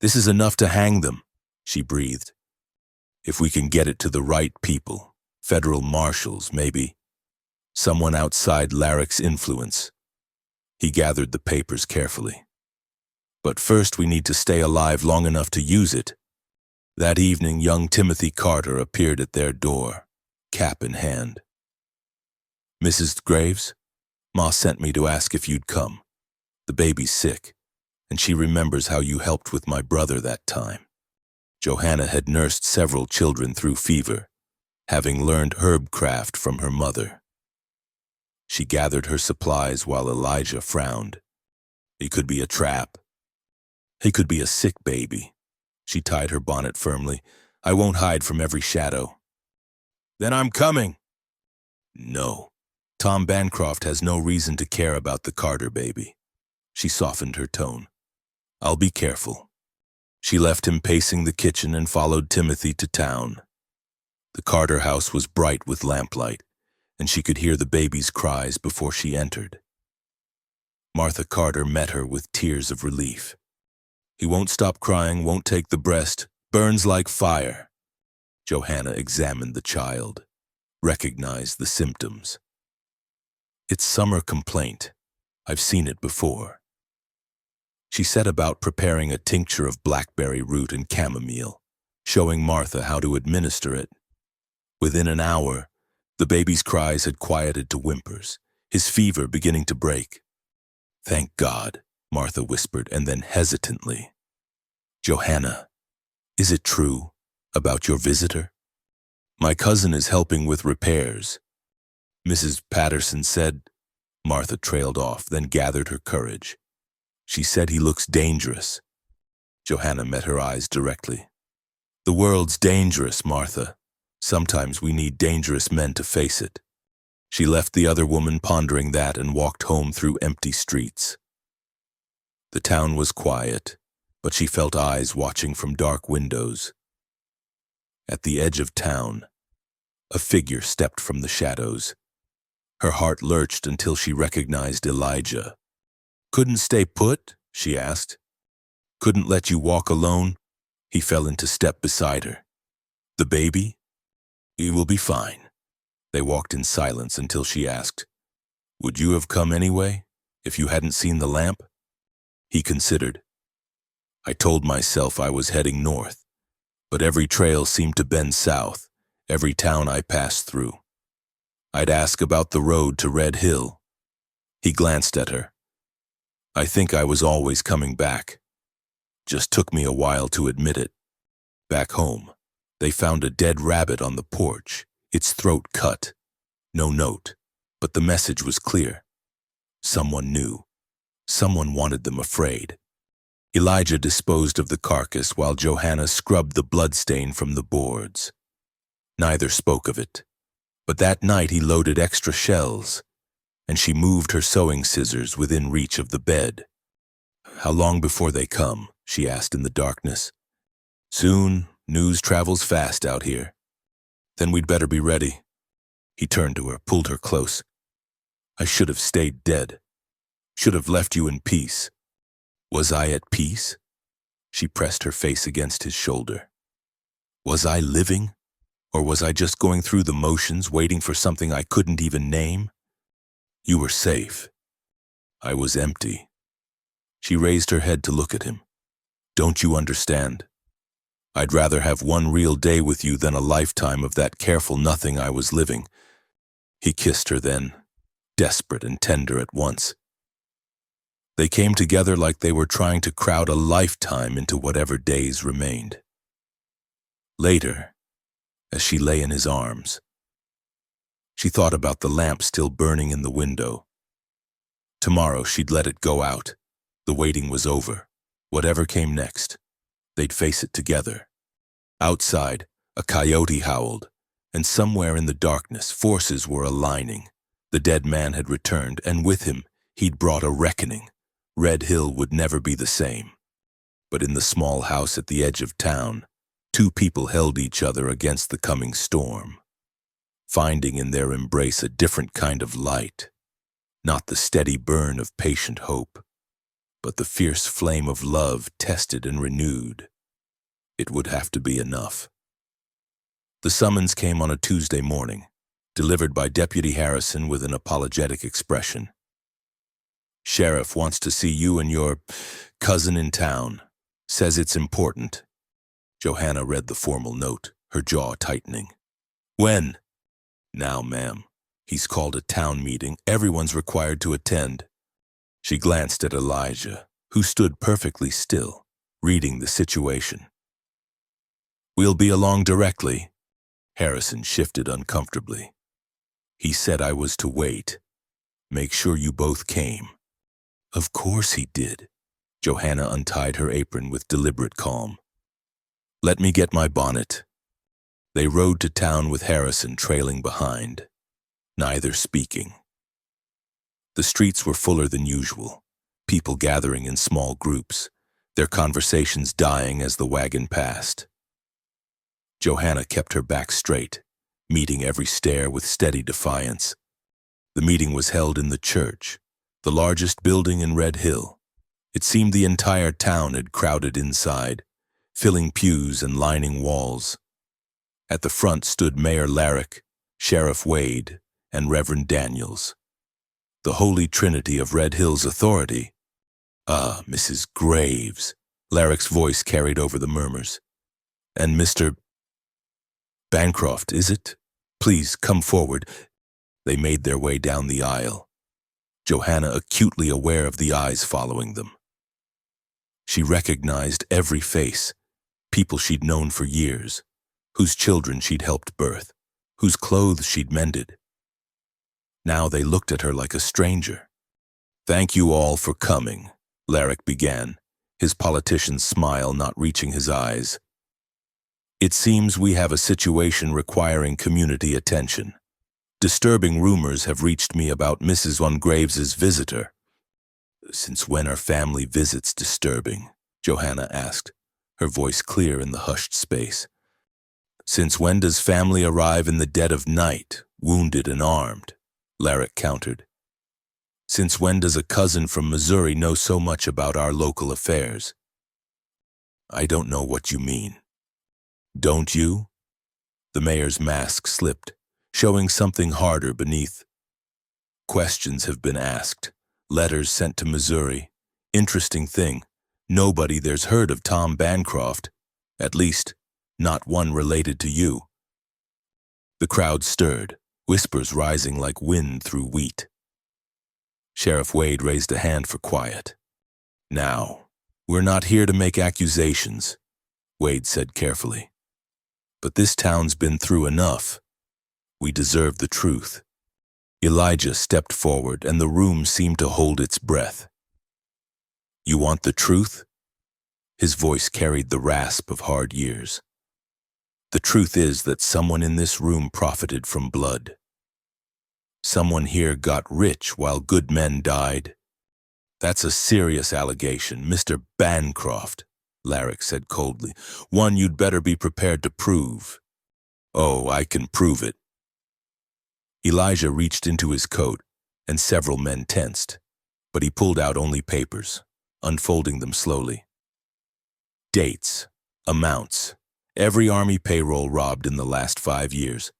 "This is enough to hang them," she breathed. "If we can get it to the right people, federal marshals, maybe. Someone outside Larrick's influence." He gathered the papers carefully. "But first we need to stay alive long enough to use it." That evening, young Timothy Carter appeared at their door, cap in hand. "Mrs. Graves, Ma sent me to ask if you'd come. The baby's sick, and she remembers how you helped with my brother that time." Johanna had nursed several children through fever, having learned herb craft from her mother. She gathered her supplies while Elijah frowned. He could be a trap. He could be a sick baby. She tied her bonnet firmly. "I won't hide from every shadow." "Then I'm coming." "No. Tom Bancroft has no reason to care about the Carter baby." She softened her tone. "I'll be careful." She left him pacing the kitchen and followed Timothy to town. The Carter house was bright with lamplight, and she could hear the baby's cries before she entered. Martha Carter met her with tears of relief. "He won't stop crying, won't take the breast, burns like fire." Johanna examined the child, recognized the symptoms. "It's summer complaint. I've seen it before." She set about preparing a tincture of blackberry root and chamomile, showing Martha how to administer it. Within an hour, the baby's cries had quieted to whimpers, his fever beginning to break. "Thank God," Martha whispered, and then hesitantly, "Johanna, is it true about your visitor? My cousin is helping with repairs." "Mrs. Patterson said," Martha trailed off, then gathered her courage. "She said he looks dangerous." Johanna met her eyes directly. "The world's dangerous, Martha. Sometimes we need dangerous men to face it." She left the other woman pondering that and walked home through empty streets. The town was quiet, but she felt eyes watching from dark windows. At the edge of town, a figure stepped from the shadows. Her heart lurched until she recognized Elijah. "Couldn't stay put?" she asked. Couldn't let you walk alone? He fell into step beside her. The baby? He will be fine. They walked in silence until she asked, "Would you have come anyway, if you hadn't seen the lamp?" He considered. I told myself I was heading north, but every trail seemed to bend south, every town I passed through. I'd ask about the road to Red Hill. He glanced at her. I think I was always coming back. Just took me a while to admit it. Back home, they found a dead rabbit on the porch, its throat cut. No note, but the message was clear. Someone knew. Someone wanted them afraid. Elijah disposed of the carcass while Johanna scrubbed the bloodstain from the boards. Neither spoke of it, but that night he loaded extra shells, and she moved her sewing scissors within reach of the bed. "How long before they come?" she asked in the darkness. "Soon. News travels fast out here." "Then we'd better be ready." He turned to her, pulled her close. "I should have stayed dead. Should have left you in peace." Was I at peace? She pressed her face against his shoulder. Was I living? Or was I just going through the motions, waiting for something I couldn't even name? You were safe. I was empty. She raised her head to look at him. "Don't you understand? I'd rather have one real day with you than a lifetime of that careful nothing I was living." He kissed her then, desperate and tender at once. They came together like they were trying to crowd a lifetime into whatever days remained. Later, as she lay in his arms, she thought about the lamp still burning in the window. Tomorrow she'd let it go out. The waiting was over. Whatever came next, they'd face it together. Outside, a coyote howled, and somewhere in the darkness, forces were aligning. The dead man had returned, and with him, he'd brought a reckoning. Red Hill would never be the same. But in the small house at the edge of town, two people held each other against the coming storm, finding in their embrace a different kind of light, not the steady burn of patient hope, but the fierce flame of love tested and renewed. It would have to be enough. The summons came on a Tuesday morning, delivered by Deputy Harrison with an apologetic expression. "Sheriff wants to see you and your cousin in town. Says it's important." Johanna read the formal note, her jaw tightening. "When?" "Now, ma'am. He's called a town meeting. Everyone's required to attend." She glanced at Elijah, who stood perfectly still, reading the situation. "We'll be along directly." Harrison shifted uncomfortably. "He said I was to wait. Make sure you both came." "Of course he did." Johanna untied her apron with deliberate calm. "Let me get my bonnet." They rode to town with Harrison trailing behind, neither speaking. The streets were fuller than usual, people gathering in small groups, their conversations dying as the wagon passed. Johanna kept her back straight, meeting every stare with steady defiance. The meeting was held in the church, the largest building in Red Hill. It seemed the entire town had crowded inside, filling pews and lining walls. At the front stood Mayor Larrick, Sheriff Wade, and Reverend Daniels. The holy trinity of Red Hill's authority. "Ah, Mrs. Graves," Larrick's voice carried over the murmurs. "And Mr. Bancroft, is it? Please come forward." They made their way down the aisle, Johanna acutely aware of the eyes following them. She recognized every face, people she'd known for years, whose children she'd helped birth, whose clothes she'd mended. Now they looked at her like a stranger. "Thank you all for coming," Larrick began, his politician's smile not reaching his eyes. "It seems we have a situation requiring community attention. Disturbing rumors have reached me about Mrs. Von Graves's visitor." "Since when are family visits disturbing?" Johanna asked, her voice clear in the hushed space. "Since when does family arrive in the dead of night, wounded and armed?" Larrick countered. "Since when does a cousin from Missouri know so much about our local affairs?" I don't know what you mean. Don't you? The mayor's mask slipped, showing something harder beneath. Questions have been asked, letters sent to Missouri. Interesting thing, nobody there's heard of Tom Bancroft. At least, not one related to you. The crowd stirred, whispers rising like wind through wheat. Sheriff Wade raised a hand for quiet. Now, we're not here to make accusations, Wade said carefully. But this town's been through enough. We deserve the truth. Elijah stepped forward, and the room seemed to hold its breath. You want the truth? His voice carried the rasp of hard years. The truth is that someone in this room profited from blood. Someone here got rich while good men died. That's a serious allegation, Mr. Bancroft, Larrick said coldly. One you'd better be prepared to prove. Oh, I can prove it. Elijah reached into his coat, and several men tensed, but he pulled out only papers, unfolding them slowly. Dates, amounts, every Army payroll robbed in the last 5 years.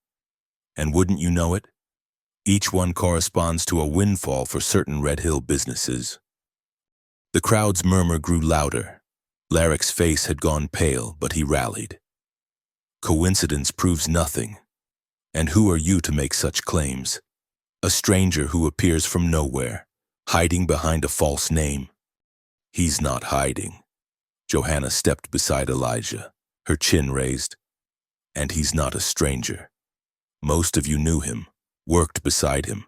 And wouldn't you know it? Each one corresponds to a windfall for certain Red Hill businesses. The crowd's murmur grew louder. Larrick's face had gone pale, but he rallied. Coincidence proves nothing. And who are you to make such claims? A stranger who appears from nowhere, hiding behind a false name. He's not hiding. Johanna stepped beside Elijah, her chin raised. And he's not a stranger. Most of you knew him, worked beside him,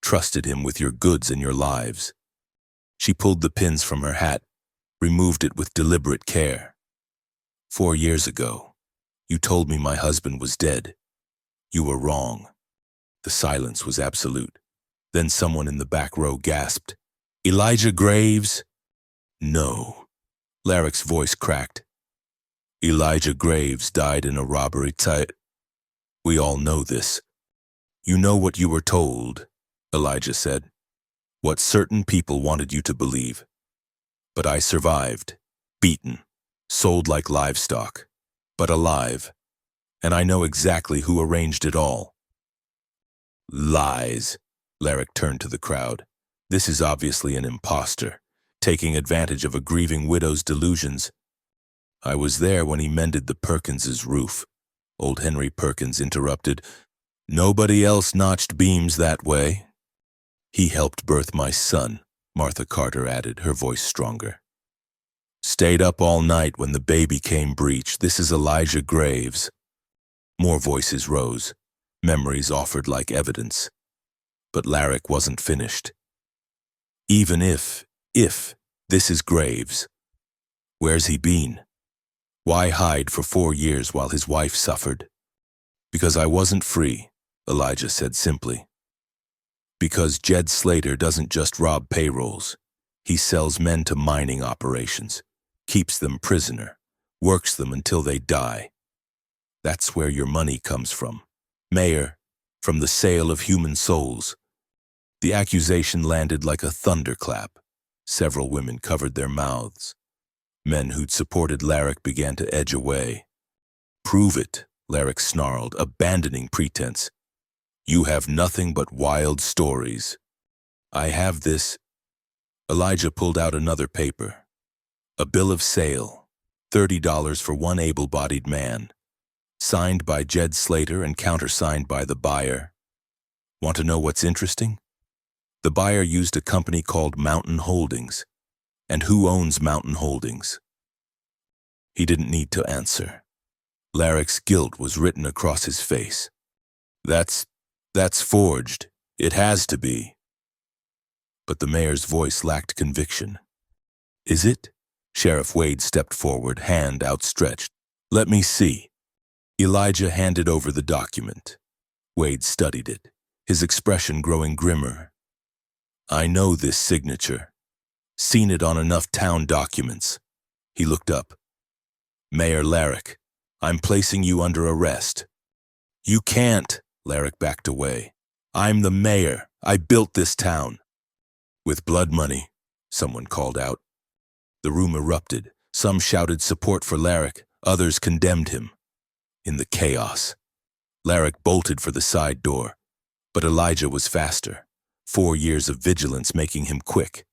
trusted him with your goods and your lives. She pulled the pins from her hat, removed it with deliberate care. 4 years ago, you told me my husband was dead. You were wrong. The silence was absolute. Then someone in the back row gasped, Elijah Graves? No. Larrick's voice cracked. Elijah Graves died in a robbery. We all know this. You know what you were told, Elijah said. What certain people wanted you to believe. But I survived, beaten, sold like livestock, but alive. And I know exactly who arranged it all. Lies, Larrick turned to the crowd. This is obviously an imposter, taking advantage of a grieving widow's delusions. I was there when he mended the Perkins's roof. Old Henry Perkins interrupted. Nobody else notched beams that way. He helped birth my son, Martha Carter added, her voice stronger. Stayed up all night when the baby came breech. This is Elijah Graves. More voices rose, memories offered like evidence. But Larrick wasn't finished. Even if this is Graves, where's he been? Why hide for 4 years while his wife suffered? Because I wasn't free, Elijah said simply. Because Jed Slater doesn't just rob payrolls. He sells men to mining operations, keeps them prisoner, works them until they die. That's where your money comes from. Mayor, from the sale of human souls. The accusation landed like a thunderclap. Several women covered their mouths. Men who'd supported Larrick began to edge away. Prove it, Larrick snarled, abandoning pretense. You have nothing but wild stories. I have this. Elijah pulled out another paper. A bill of sale, $30 for one able-bodied man. Signed by Jed Slater and countersigned by the buyer. Want to know what's interesting? The buyer used a company called Mountain Holdings. And who owns Mountain Holdings? He didn't need to answer. Larrick's guilt was written across his face. That's forged. It has to be. But the mayor's voice lacked conviction. Is it? Sheriff Wade stepped forward, hand outstretched. Let me see. Elijah handed over the document. Wade studied it, his expression growing grimmer. I know this signature. Seen it on enough town documents. He looked up. Mayor Larrick, I'm placing you under arrest. You can't, Larrick backed away. I'm the mayor. I built this town. With blood money, someone called out. The room erupted. Some shouted support for Larrick, others condemned him. In the chaos, Larrick bolted for the side door, but Elijah was faster, 4 years of vigilance making him quick.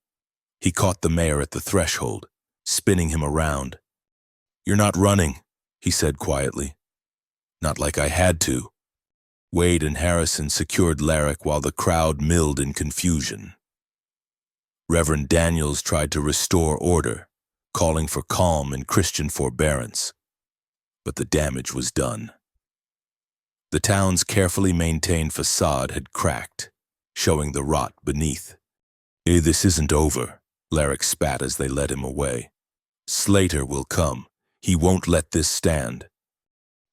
He caught the mayor at the threshold, spinning him around. "You're not running," he said quietly. "Not like I had to." Wade and Harrison secured Larrick while the crowd milled in confusion. Reverend Daniels tried to restore order, calling for calm and Christian forbearance. But the damage was done. The town's carefully maintained facade had cracked, showing the rot beneath. "This isn't over," Larrick spat as they led him away. "Slater will come. He won't let this stand."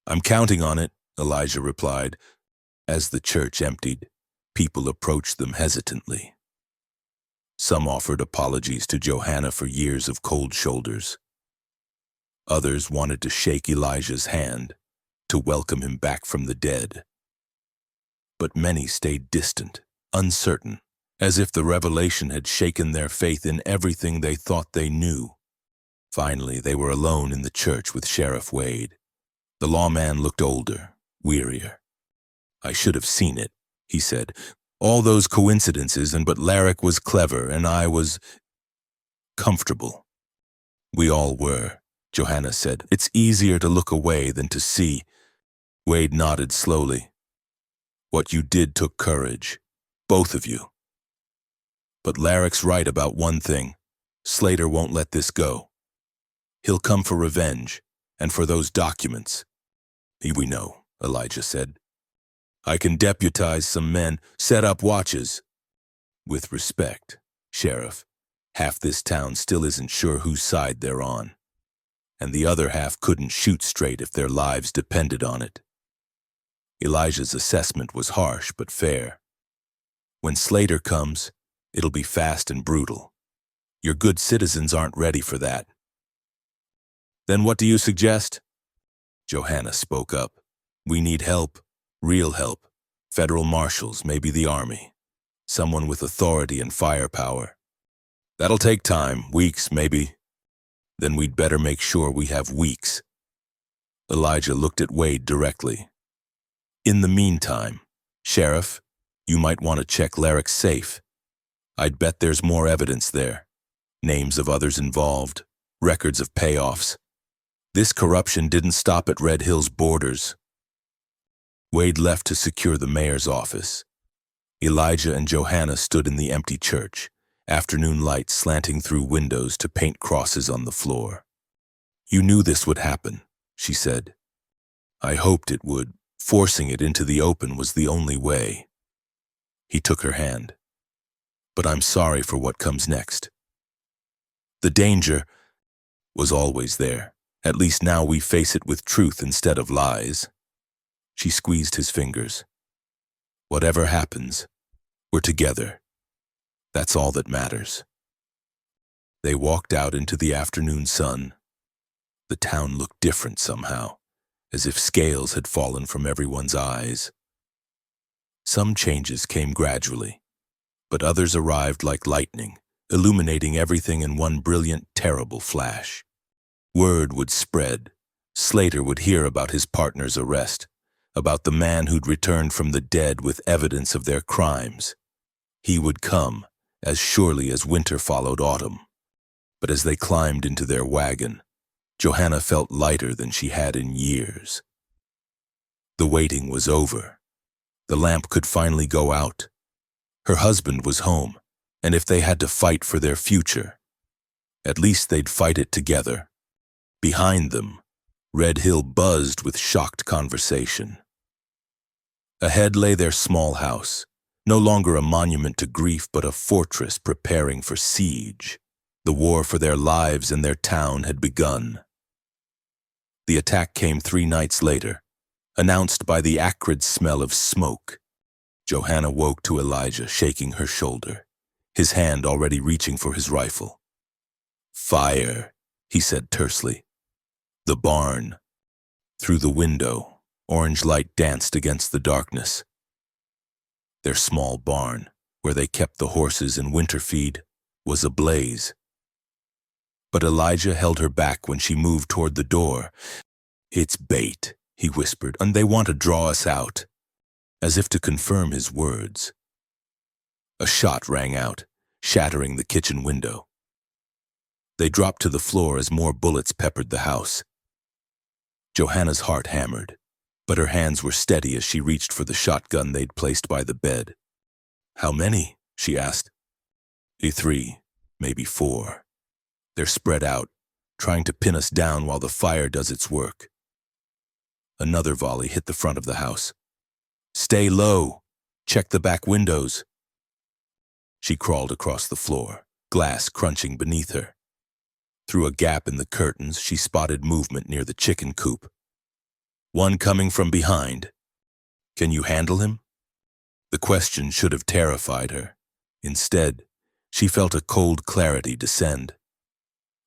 "I'm counting on it," Elijah replied. As the church emptied, people approached them hesitantly. Some offered apologies to Johanna for years of cold shoulders. Others wanted to shake Elijah's hand, to welcome him back from the dead. But many stayed distant, uncertain, as if the revelation had shaken their faith in everything they thought they knew. Finally, they were alone in the church with Sheriff Wade. The lawman looked older, wearier. "I should have seen it," he said. "All those coincidences, but Larrick was clever and I was comfortable." "We all were," Johanna said. "It's easier to look away than to see." Wade nodded slowly. "What you did took courage, both of you. But Larrick's right about one thing. Slater won't let this go. He'll come for revenge, and for those documents." "We know," Elijah said. "I can deputize some men, set up watches." "With respect, Sheriff, half this town still isn't sure whose side they're on, and the other half couldn't shoot straight if their lives depended on it." Elijah's assessment was harsh but fair. "When Slater comes, it'll be fast and brutal. Your good citizens aren't ready for that." "Then what do you suggest?" Johanna spoke up. "We need help. Real help. Federal marshals, maybe the army. Someone with authority and firepower. That'll take time, weeks maybe. Then we'd better make sure we have weeks." Elijah looked at Wade directly. "In the meantime, Sheriff, you might want to check Larrick's safe. I'd bet there's more evidence there. Names of others involved, records of payoffs. This corruption didn't stop at Red Hill's borders." Wade left to secure the mayor's office. Elijah and Johanna stood in the empty church, afternoon light slanting through windows to paint crosses on the floor. "You knew this would happen," she said. "I hoped it would. Forcing it into the open was the only way." He took her hand. "But I'm sorry for what comes next. The danger was always there. At least now we face it with truth instead of lies." She squeezed his fingers. "Whatever happens, we're together. That's all that matters." They walked out into the afternoon sun. The town looked different somehow, as if scales had fallen from everyone's eyes. Some changes came gradually, but others arrived like lightning, illuminating everything in one brilliant, terrible flash. Word would spread. Slater would hear about his partner's arrest, about the man who'd returned from the dead with evidence of their crimes. He would come, as surely as winter followed autumn. But as they climbed into their wagon, Johanna felt lighter than she had in years. The waiting was over. The lamp could finally go out. Her husband was home, and if they had to fight for their future, at least they'd fight it together. Behind them, Red Hill buzzed with shocked conversation. Ahead lay their small house, no longer a monument to grief but a fortress preparing for siege. The war for their lives and their town had begun. The attack came 3 nights later, announced by the acrid smell of smoke. Johanna woke to Elijah shaking her shoulder, his hand already reaching for his rifle. "Fire," he said tersely. "The barn." Through the window, orange light danced against the darkness. Their small barn, where they kept the horses in winter feed, was ablaze. but Elijah held her back when she moved toward the door. "It's bait," he whispered, "and they want to draw us out," as if to confirm his words. A shot rang out, shattering the kitchen window. They dropped to the floor as more bullets peppered the house. Johanna's heart hammered, but her hands were steady as she reached for the shotgun they'd placed by the bed. "How many?" she asked. "3, maybe 4. They're spread out, trying to pin us down while the fire does its work." Another volley hit the front of the house. "Stay low. Check the back windows." She crawled across the floor, glass crunching beneath her. Through a gap in the curtains, she spotted movement near the chicken coop. "One coming from behind. Can you handle him?" The question should have terrified her. Instead, she felt a cold clarity descend.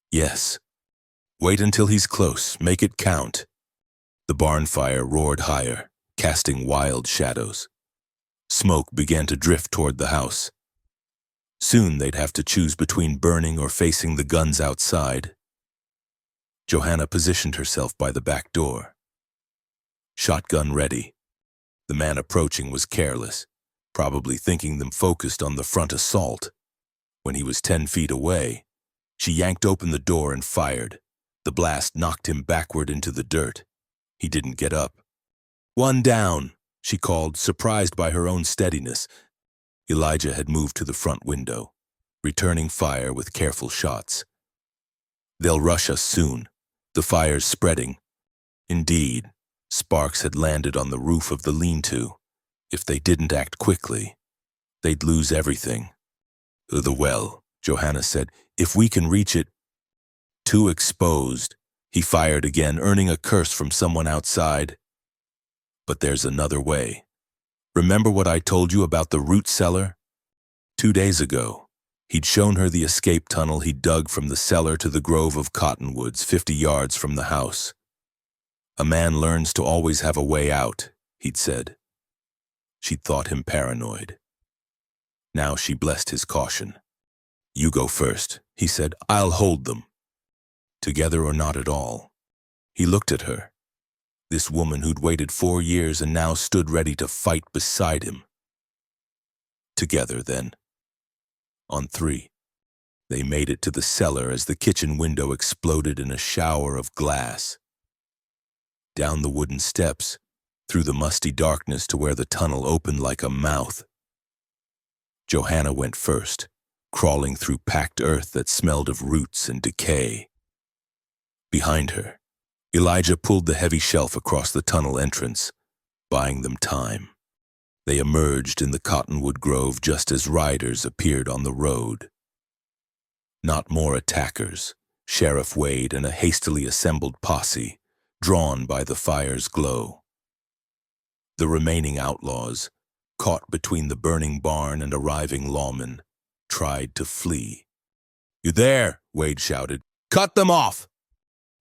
"Yes. Wait until he's close. Make it count." The barn fire roared higher, casting wild shadows. Smoke began to drift toward the house. Soon they'd have to choose between burning or facing the guns outside. Johanna positioned herself by the back door. Shotgun ready. The man approaching was careless, probably thinking them focused on the front assault. When he was 10 feet away, she yanked open the door and fired. The blast knocked him backward into the dirt. He didn't get up. "One down," she called, surprised by her own steadiness. Elijah had moved to the front window, returning fire with careful shots. "They'll rush us soon. The fire's spreading." Indeed, sparks had landed on the roof of the lean-to. If they didn't act quickly, they'd lose everything. "The well," Johanna said. "If we can reach it." Too exposed, he fired again, earning a curse from someone outside. "But there's another way. Remember what I told you about the root cellar?" 2 days ago, he'd shown her the escape tunnel he'd dug from the cellar to the grove of cottonwoods 50 yards from the house. "A man learns to always have a way out," he'd said. She'd thought him paranoid. Now she blessed his caution. "You go first," he said. "I'll hold them." Together or not at all. He looked at her. This woman who'd waited 4 years and now stood ready to fight beside him. Together, then. On 3. They made it to the cellar as the kitchen window exploded in a shower of glass. Down the wooden steps, through the musty darkness to where the tunnel opened like a mouth. Johanna went first, crawling through packed earth that smelled of roots and decay. Behind her, Elijah pulled the heavy shelf across the tunnel entrance, buying them time. They emerged in the cottonwood grove just as riders appeared on the road. Not more attackers, Sheriff Wade and a hastily assembled posse, drawn by the fire's glow. The remaining outlaws, caught between the burning barn and arriving lawmen, tried to flee. "You there!" Wade shouted. "Cut them off!"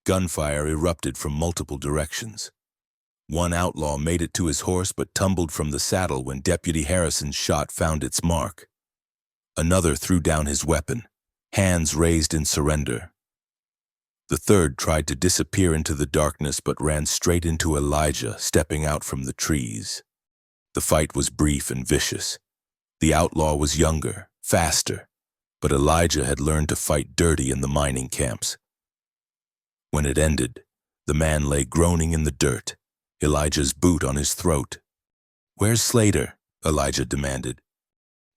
Gunfire erupted from multiple directions. One outlaw made it to his horse but tumbled from the saddle when Deputy Harrison's shot found its mark. Another threw down his weapon, hands raised in surrender. The third tried to disappear into the darkness but ran straight into Elijah, stepping out from the trees. The fight was brief and vicious. The outlaw was younger, faster, but Elijah had learned to fight dirty in the mining camps. When it ended, the man lay groaning in the dirt, Elijah's boot on his throat. "Where's Slater?" Elijah demanded.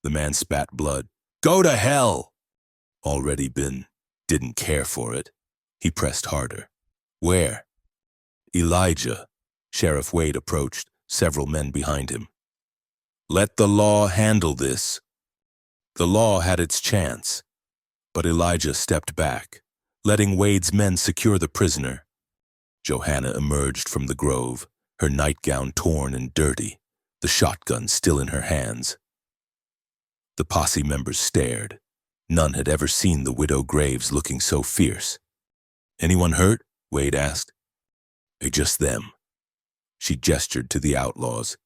The man spat blood. "Go to hell!" Already been. Didn't care for it. He pressed harder. "Where?" "Elijah." Sheriff Wade approached, several men behind him. "Let the law handle this." The law had its chance, but Elijah stepped back, letting Wade's men secure the prisoner. Johanna emerged from the grove, her nightgown torn and dirty, the shotgun still in her hands. The posse members stared. None had ever seen the widow Graves looking so fierce. "Anyone hurt?" Wade asked. "Just them." She gestured to the outlaws.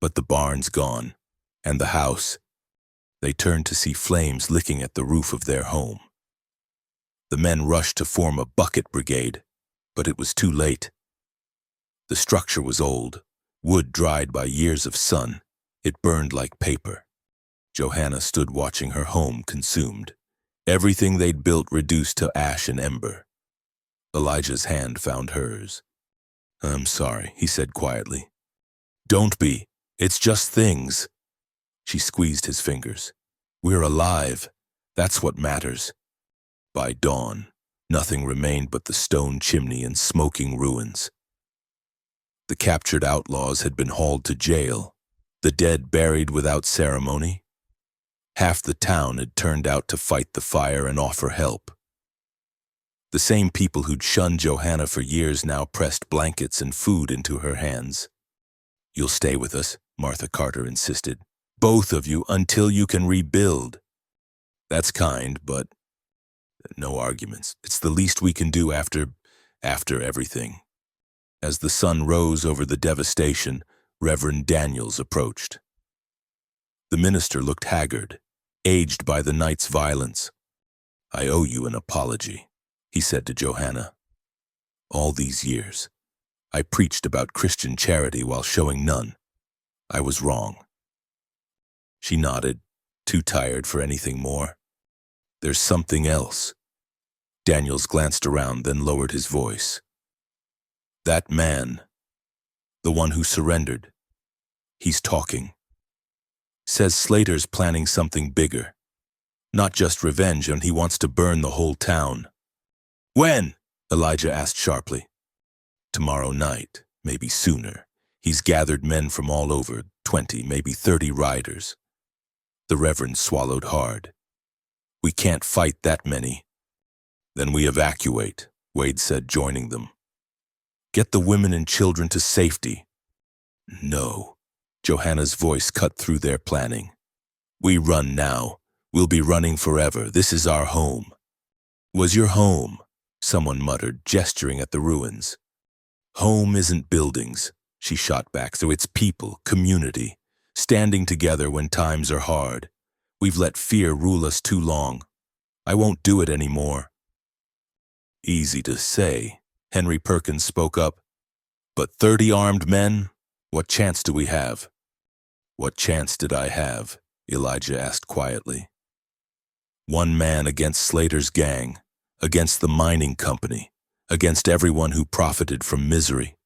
But the barn's gone, and the house. They turned to see flames licking at the roof of their home. The men rushed to form a bucket brigade, but it was too late. The structure was old, wood dried by years of sun. It burned like paper. Johanna stood watching her home consumed. Everything they'd built reduced to ash and ember. Elijah's hand found hers. "I'm sorry," he said quietly. "Don't be. It's just things." She squeezed his fingers. "We're alive. That's what matters." By dawn, nothing remained but the stone chimney and smoking ruins. The captured outlaws had been hauled to jail, the dead buried without ceremony. Half the town had turned out to fight the fire and offer help. The same people who'd shunned Johanna for years now pressed blankets and food into her hands. "You'll stay with us," Martha Carter insisted. "Both of you, until you can rebuild." "That's kind, but no arguments. It's the least we can do after everything." As the sun rose over the devastation, Reverend Daniels approached. The minister looked haggard, aged by the night's violence. "I owe you an apology," he said to Johanna. "All these years, I preached about Christian charity while showing none. I was wrong." She nodded, too tired for anything more. "There's something else." Daniels glanced around, then lowered his voice. "That man, the one who surrendered, he's talking. Says Slater's planning something bigger. Not just revenge, and he wants to burn the whole town." "When?" Elijah asked sharply. "Tomorrow night, maybe sooner. He's gathered men from all over, 20, maybe 30 riders." The Reverend swallowed hard. "We can't fight that many." "Then we evacuate," Wade said, joining them. "Get the women and children to safety." "No." Johanna's voice cut through their planning. "We run now. We'll be running forever. This is our home." "Was your home?" someone muttered, gesturing at the ruins. "Home isn't buildings," she shot back, "so it's people, community, standing together when times are hard. We've let fear rule us too long. I won't do it anymore." "Easy to say," Henry Perkins spoke up. "But 30 armed men? What chance do we have?" "What chance did I have?" Elijah asked quietly. "One man against Slater's gang, against the mining company, against everyone who profited from misery.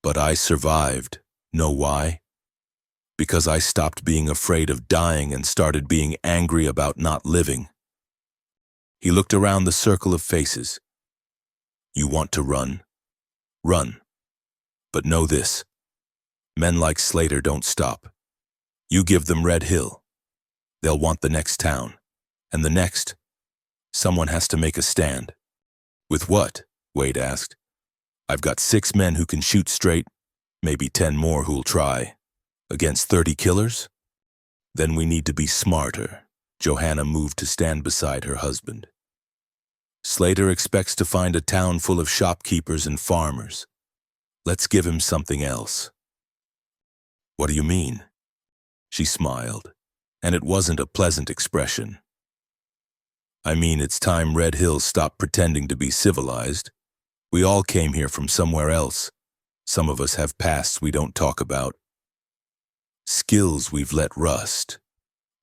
But I survived. Know why? Because I stopped being afraid of dying and started being angry about not living." He looked around the circle of faces. "You want to run? Run. But know this. Men like Slater don't stop. You give them Red Hill. They'll want the next town. And the next. Someone has to make a stand." "With what?" Wade asked. "I've got 6 men who can shoot straight, maybe 10 more who'll try. Against 30 killers? Then we need to be smarter." Johanna moved to stand beside her husband. "Slater expects to find a town full of shopkeepers and farmers. Let's give him something else." "What do you mean?" She smiled, and it wasn't a pleasant expression. "I mean, it's time Red Hill stopped pretending to be civilized. We all came here from somewhere else. Some of us have pasts we don't talk about. Skills we've let rust."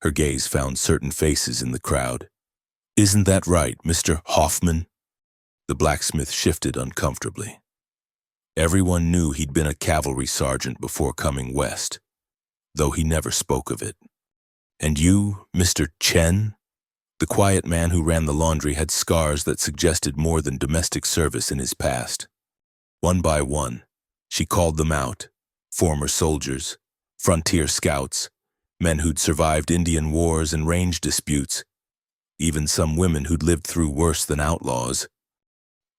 Her gaze found certain faces in the crowd. "Isn't that right, Mr. Hoffman?" The blacksmith shifted uncomfortably. Everyone knew he'd been a cavalry sergeant before coming west, though he never spoke of it. "And you, Mr. Chen?" The quiet man who ran the laundry had scars that suggested more than domestic service in his past. One by one, she called them out: former soldiers, frontier scouts, men who'd survived Indian wars and range disputes, even some women who'd lived through worse than outlaws.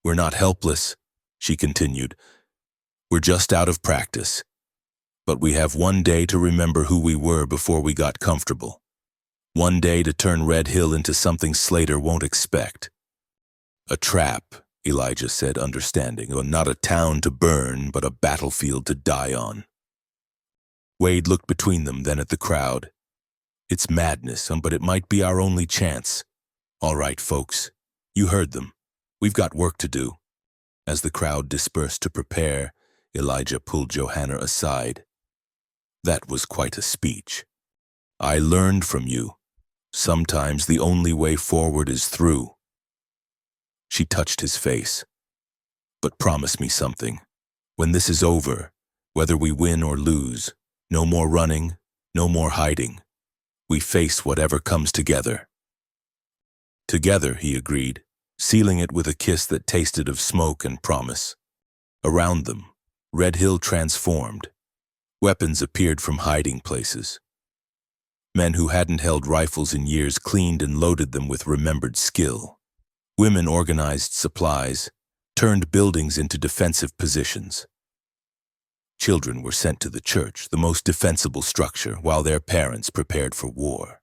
"We're not helpless," she continued. "We're just out of practice. But we have one day to remember who we were before we got comfortable. One day to turn Red Hill into something Slater won't expect." "A trap," Elijah said, understanding. "Not a town to burn, but a battlefield to die on." Wade looked between them, then at the crowd. "It's madness, but it might be our only chance. All right, folks, You heard them. We've got work to do. As the crowd dispersed to prepare, Elijah pulled Johanna aside. That was quite a speech. I learned from you. Sometimes the only way forward is through. She touched his face. But promise me something. When this is over, whether we win or lose, no more running, no more hiding. We face whatever comes together. Together, he agreed, sealing it with a kiss that tasted of smoke and promise. Around them, Red Hill transformed. Weapons appeared from hiding places. Men who hadn't held rifles in years cleaned and loaded them with remembered skill. Women organized supplies, turned buildings into defensive positions. Children were sent to the church, the most defensible structure, while their parents prepared for war.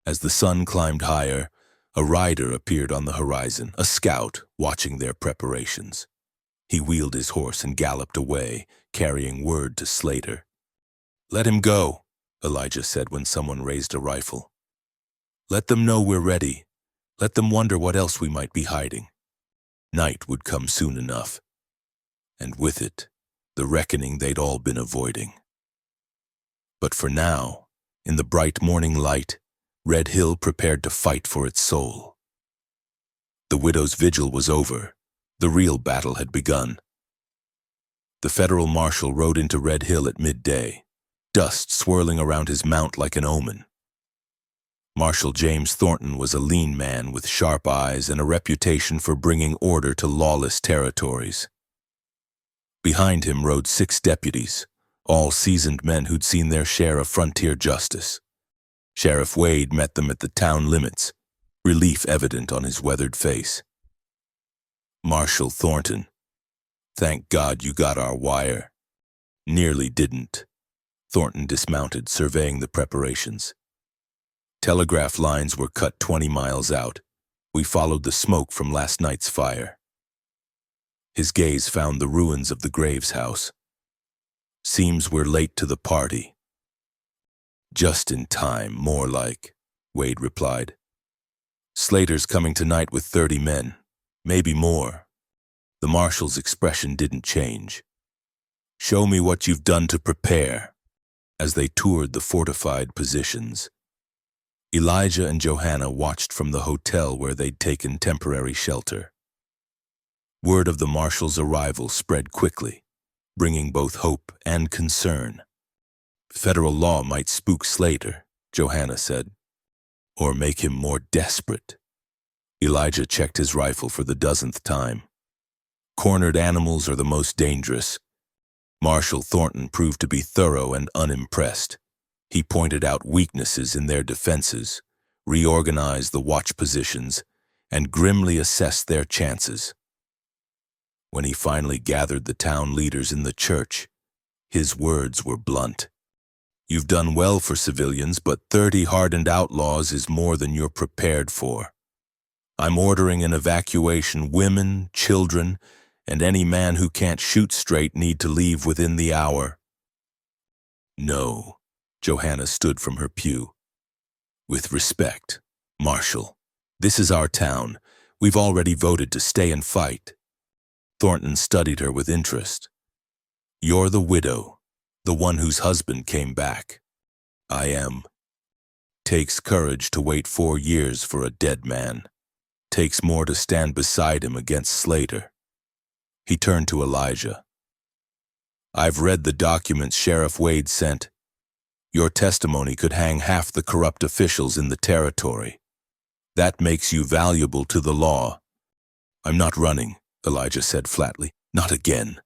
As the sun climbed higher, a rider appeared on the horizon, a scout watching their preparations. He wheeled his horse and galloped away, carrying word to Slater. "Let him go," Elijah said when someone raised a rifle. "Let them know we're ready. Let them wonder what else we might be hiding." Night would come soon enough, and with it, the reckoning they'd all been avoiding. But for now, in the bright morning light, Red Hill prepared to fight for its soul. The widow's vigil was over. The real battle had begun. The federal marshal rode into Red Hill at midday, dust swirling around his mount like an omen. Marshal James Thornton was a lean man with sharp eyes and a reputation for bringing order to lawless territories. Behind him rode 6 deputies, all seasoned men who'd seen their share of frontier justice. Sheriff Wade met them at the town limits, relief evident on his weathered face. "Marshal Thornton, thank God you got our wire." "Nearly didn't." Thornton dismounted, surveying the preparations. "Telegraph lines were cut 20 miles out. We followed the smoke from last night's fire." His gaze found the ruins of the Graves house. "Seems we're late to the party." "Just in time, more like," Wade replied. "Slater's coming tonight with 30 men, maybe more." The marshal's expression didn't change. "Show me what you've done to prepare," as they toured the fortified positions. Elijah and Johanna watched from the hotel where they'd taken temporary shelter. Word of the marshal's arrival spread quickly, bringing both hope and concern. "Federal law might spook Slater," Johanna said, "or make him more desperate." Elijah checked his rifle for the 10th time. Cornered animals are the most dangerous. Marshal Thornton proved to be thorough and unimpressed. He pointed out weaknesses in their defenses, reorganized the watch positions, and grimly assessed their chances. When he finally gathered the town leaders in the church, his words were blunt. "You've done well for civilians, but 30 hardened outlaws is more than you're prepared for. I'm ordering an evacuation. Women, children, and any man who can't shoot straight need to leave within the hour." "No." Johanna stood from her pew. "With respect, Marshal, this is our town. We've already voted to stay and fight." Thornton studied her with interest. "You're the widow, the one whose husband came back." "I am." "Takes courage to wait 4 years for a dead man. Takes more to stand beside him against Slater." He turned to Elijah. "I've read the documents Sheriff Wade sent. Your testimony could hang half the corrupt officials in the territory. That makes you valuable to the law." "I'm not running," Elijah said flatly. "Not again.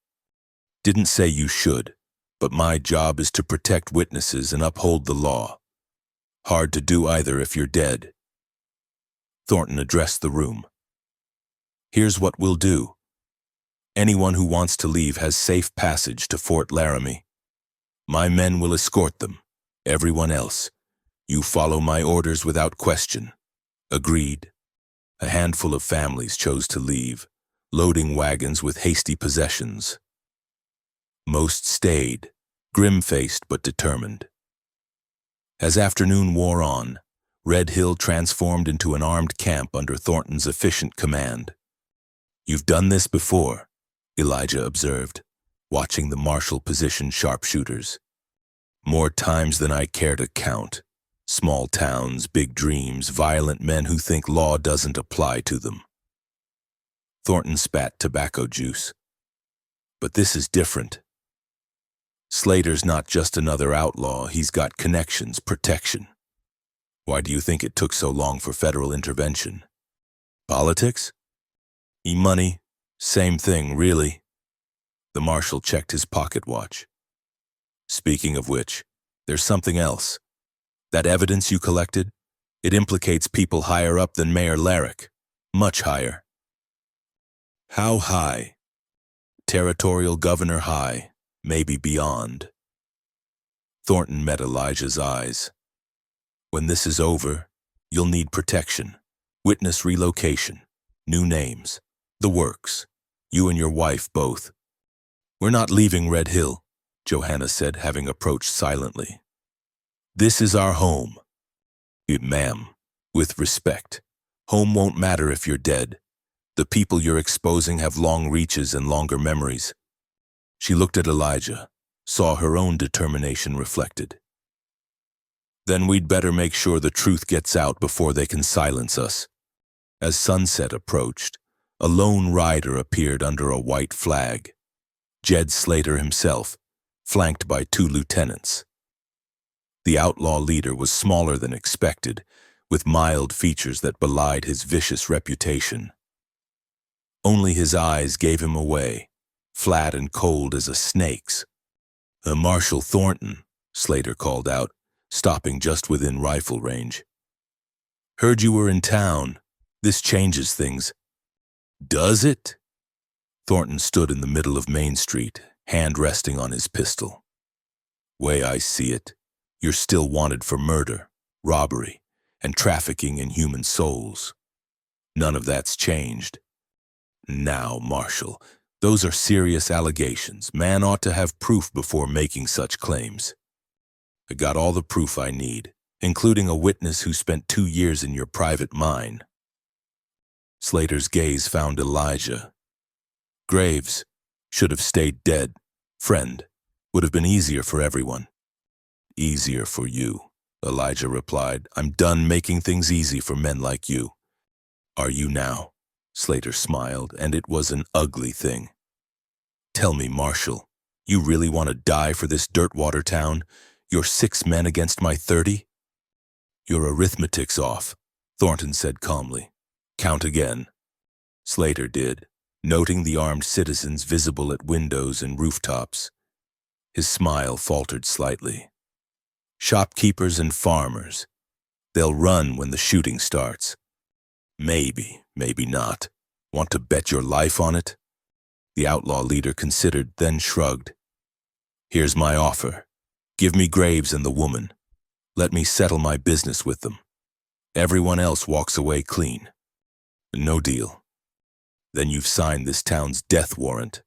Didn't say you should, but my job is to protect witnesses and uphold the law. Hard to do either if you're dead." Thornton addressed the room. "Here's what we'll do. Anyone who wants to leave has safe passage to Fort Laramie. My men will escort them. Everyone else, you follow my orders without question." Agreed. A handful of families chose to leave, loading wagons with hasty possessions. Most stayed, grim-faced but determined. As afternoon wore on, Red Hill transformed into an armed camp under Thornton's efficient command. "You've done this before," Elijah observed, watching the marshal position sharpshooters. "More times than I care to count. Small towns, big dreams, violent men who think law doesn't apply to them." Thornton spat tobacco juice. "But this is different. Slater's not just another outlaw, he's got connections, protection. Why do you think it took so long for federal intervention? Politics? E-money? Same thing, really." The marshal checked his pocket watch. "Speaking of which, there's something else. That evidence you collected, it implicates people higher up than Mayor Larrick. Much higher." "How high?" "Territorial governor high, maybe beyond." Thornton met Elijah's eyes. "When this is over, you'll need protection, witness relocation, new names, the works. You and your wife both." "We're not leaving Red Hill," Johanna said, having approached silently. "This is our home." "Ma'am, with respect, home won't matter if you're dead. The people you're exposing have long reaches and longer memories." She looked at Elijah, saw her own determination reflected. "Then we'd better make sure the truth gets out before they can silence us." As sunset approached, a lone rider appeared under a white flag. Jed Slater himself, flanked by 2 lieutenants. The outlaw leader was smaller than expected, with mild features that belied his vicious reputation. Only his eyes gave him away, flat and cold as a snake's. "Marshal Thornton," Slater called out, stopping just within rifle range. "Heard you were in town. This changes things." "Does it?" Thornton stood in the middle of Main Street, hand resting on his pistol. "Way I see it, you're still wanted for murder, robbery, and trafficking in human souls. None of that's changed. Now, Marshal, those are serious allegations. Man ought to have proof before making such claims. I got all the proof I need, including a witness who spent 2 years in your private mine." Slater's gaze found Elijah. "Graves should have stayed dead. Friend, would have been easier for everyone." "Easier for you," Elijah replied. "I'm done making things easy for men like you." "Are you now?" Slater smiled, and it was an ugly thing. "Tell me, Marshal, you really want to die for this Dirtwater town? You're 6 men against my 30? "Your arithmetic's off," Thornton said calmly. "Count again." Slater did, noting the armed citizens visible at windows and rooftops. His smile faltered slightly. "Shopkeepers and farmers. They'll run when the shooting starts. Maybe, maybe not. Want to bet your life on it?" The outlaw leader considered, then shrugged. "Here's my offer. Give me Graves and the woman. Let me settle my business with them. Everyone else walks away clean. No deal. Then you've signed this town's death warrant."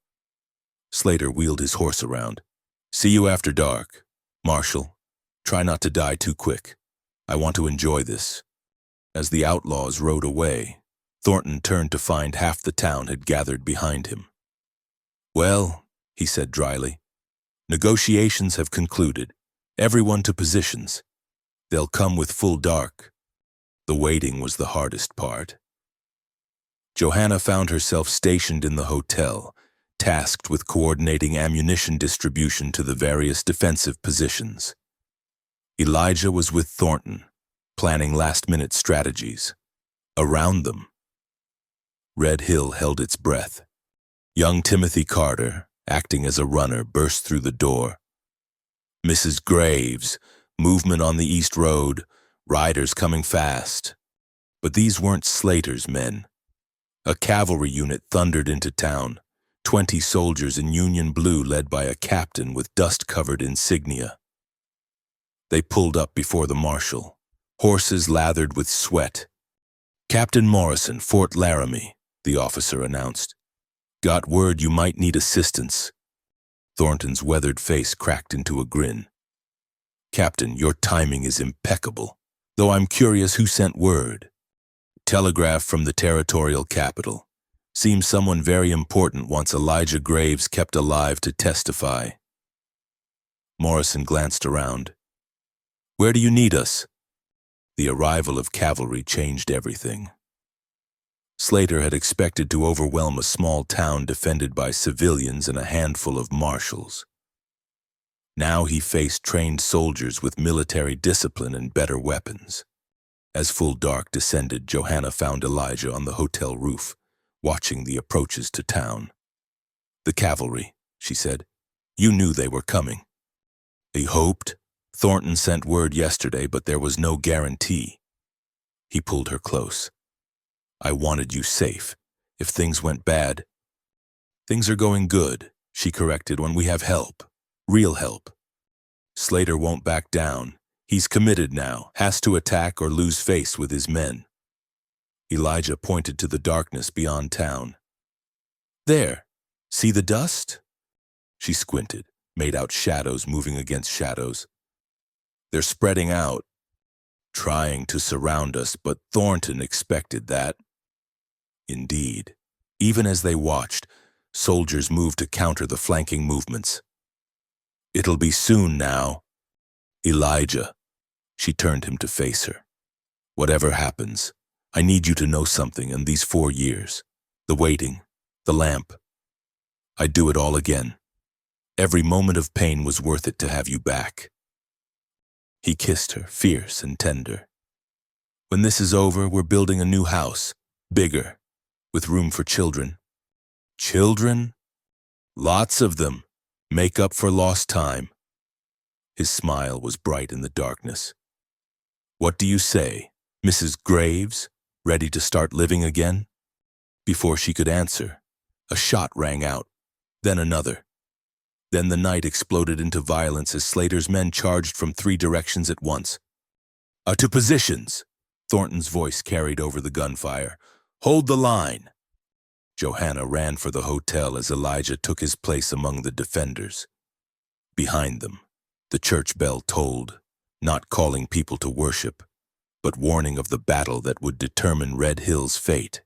Slater wheeled his horse around. "See you after dark. Marshal, try not to die too quick. I want to enjoy this." As the outlaws rode away, Thornton turned to find half the town had gathered behind him. "Well," he said dryly, "negotiations have concluded. Everyone to positions. They'll come with full dark. The waiting was the hardest part." Johanna found herself stationed in the hotel, tasked with coordinating ammunition distribution to the various defensive positions. Elijah was with Thornton, planning last-minute strategies. Around them, Red Hill held its breath. Young Timothy Carter, acting as a runner, burst through the door. "Mrs. Graves, movement on the East Road, riders coming fast." But these weren't Slater's men. A cavalry unit thundered into town, 20 soldiers in Union blue led by a captain with dust-covered insignia. They pulled up before the marshal, horses lathered with sweat. "Captain Morrison, Fort Laramie," the officer announced. "Got word you might need assistance." Thornton's weathered face cracked into a grin. "Captain, your timing is impeccable. Though I'm curious who sent word. Telegraph from the territorial capital. Seems someone very important wants Elijah Graves kept alive to testify. Morrison glanced around. Where do you need us? The arrival of cavalry changed everything. Slater had expected to overwhelm a small town defended by civilians and a handful of marshals. Now he faced trained soldiers with military discipline and better weapons. As full dark descended, Johanna found Elijah on the hotel roof, watching the approaches to town. The cavalry, she said. You knew they were coming. He hoped. Thornton sent word yesterday, but there was no guarantee. He pulled her close. I wanted you safe. If things went bad. Things are going good, she corrected, when we have help. Real help. Slater won't back down. He's committed now, has to attack or lose face with his men. Elijah pointed to the darkness beyond town. There, see the dust? She squinted, made out shadows moving against shadows. They're spreading out, trying to surround us, but Thornton expected that. Indeed, even as they watched, soldiers moved to counter the flanking movements. It'll be soon now. Elijah. She turned him to face her. Whatever happens, I need you to know something in these 4 years. The waiting, the lamp. I'd do it all again. Every moment of pain was worth it to have you back. He kissed her, fierce and tender. When this is over, we're building a new house, bigger, with room for children. Children? Lots of them. Make up for lost time. His smile was bright in the darkness. What do you say, Mrs. Graves, ready to start living again? Before she could answer, a shot rang out, then another. Then the night exploded into violence as Slater's men charged from 3 directions at once. To positions! Thornton's voice carried over the gunfire. Hold the line! Johanna ran for the hotel as Elijah took his place among the defenders. Behind them, the church bell tolled, not calling people to worship, but warning of the battle that would determine Red Hill's fate.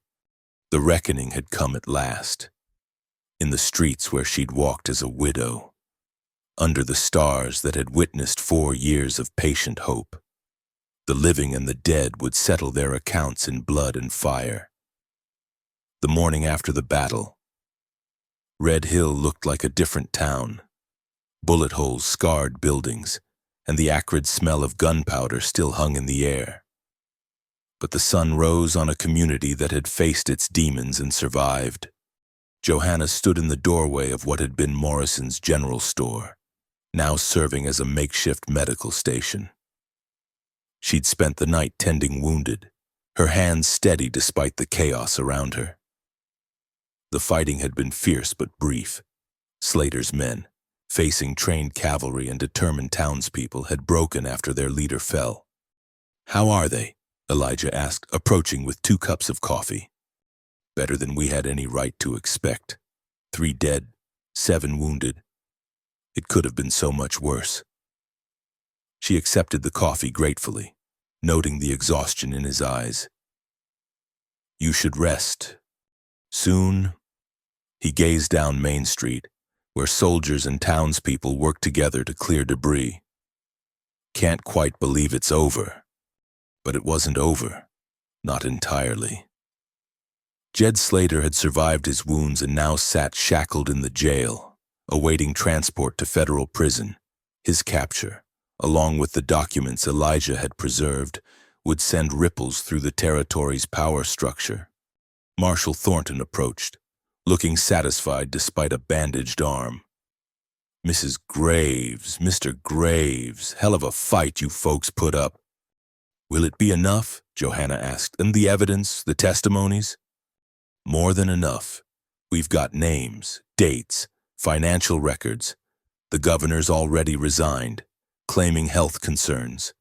The reckoning had come at last. In the streets where she'd walked as a widow, under the stars that had witnessed 4 years of patient hope, the living and the dead would settle their accounts in blood and fire. The morning after the battle, Red Hill looked like a different town. Bullet holes scarred buildings, and the acrid smell of gunpowder still hung in the air. But the sun rose on a community that had faced its demons and survived. Johanna stood in the doorway of what had been Morrison's general store, now serving as a makeshift medical station. She'd spent the night tending wounded, her hands steady despite the chaos around her. The fighting had been fierce but brief. Slater's men, facing trained cavalry and determined townspeople, had broken after their leader fell. How are they? Elijah asked, approaching with 2 cups of coffee. Better than we had any right to expect. 3 dead, 7 wounded. It could have been so much worse. She accepted the coffee gratefully, noting the exhaustion in his eyes. You should rest. Soon. He gazed down Main Street, where soldiers and townspeople worked together to clear debris. Can't quite believe it's over. But it wasn't over. Not entirely. Jed Slater had survived his wounds and now sat shackled in the jail, awaiting transport to federal prison. His capture, along with the documents Elijah had preserved, would send ripples through the territory's power structure. Marshal Thornton approached, looking satisfied despite a bandaged arm. Mrs. Graves, Mr. Graves, hell of a fight you folks put up. Will it be enough? Johanna asked. And the evidence, the testimonies? More than enough. We've got names, dates, financial records. The governor's already resigned, claiming health concerns.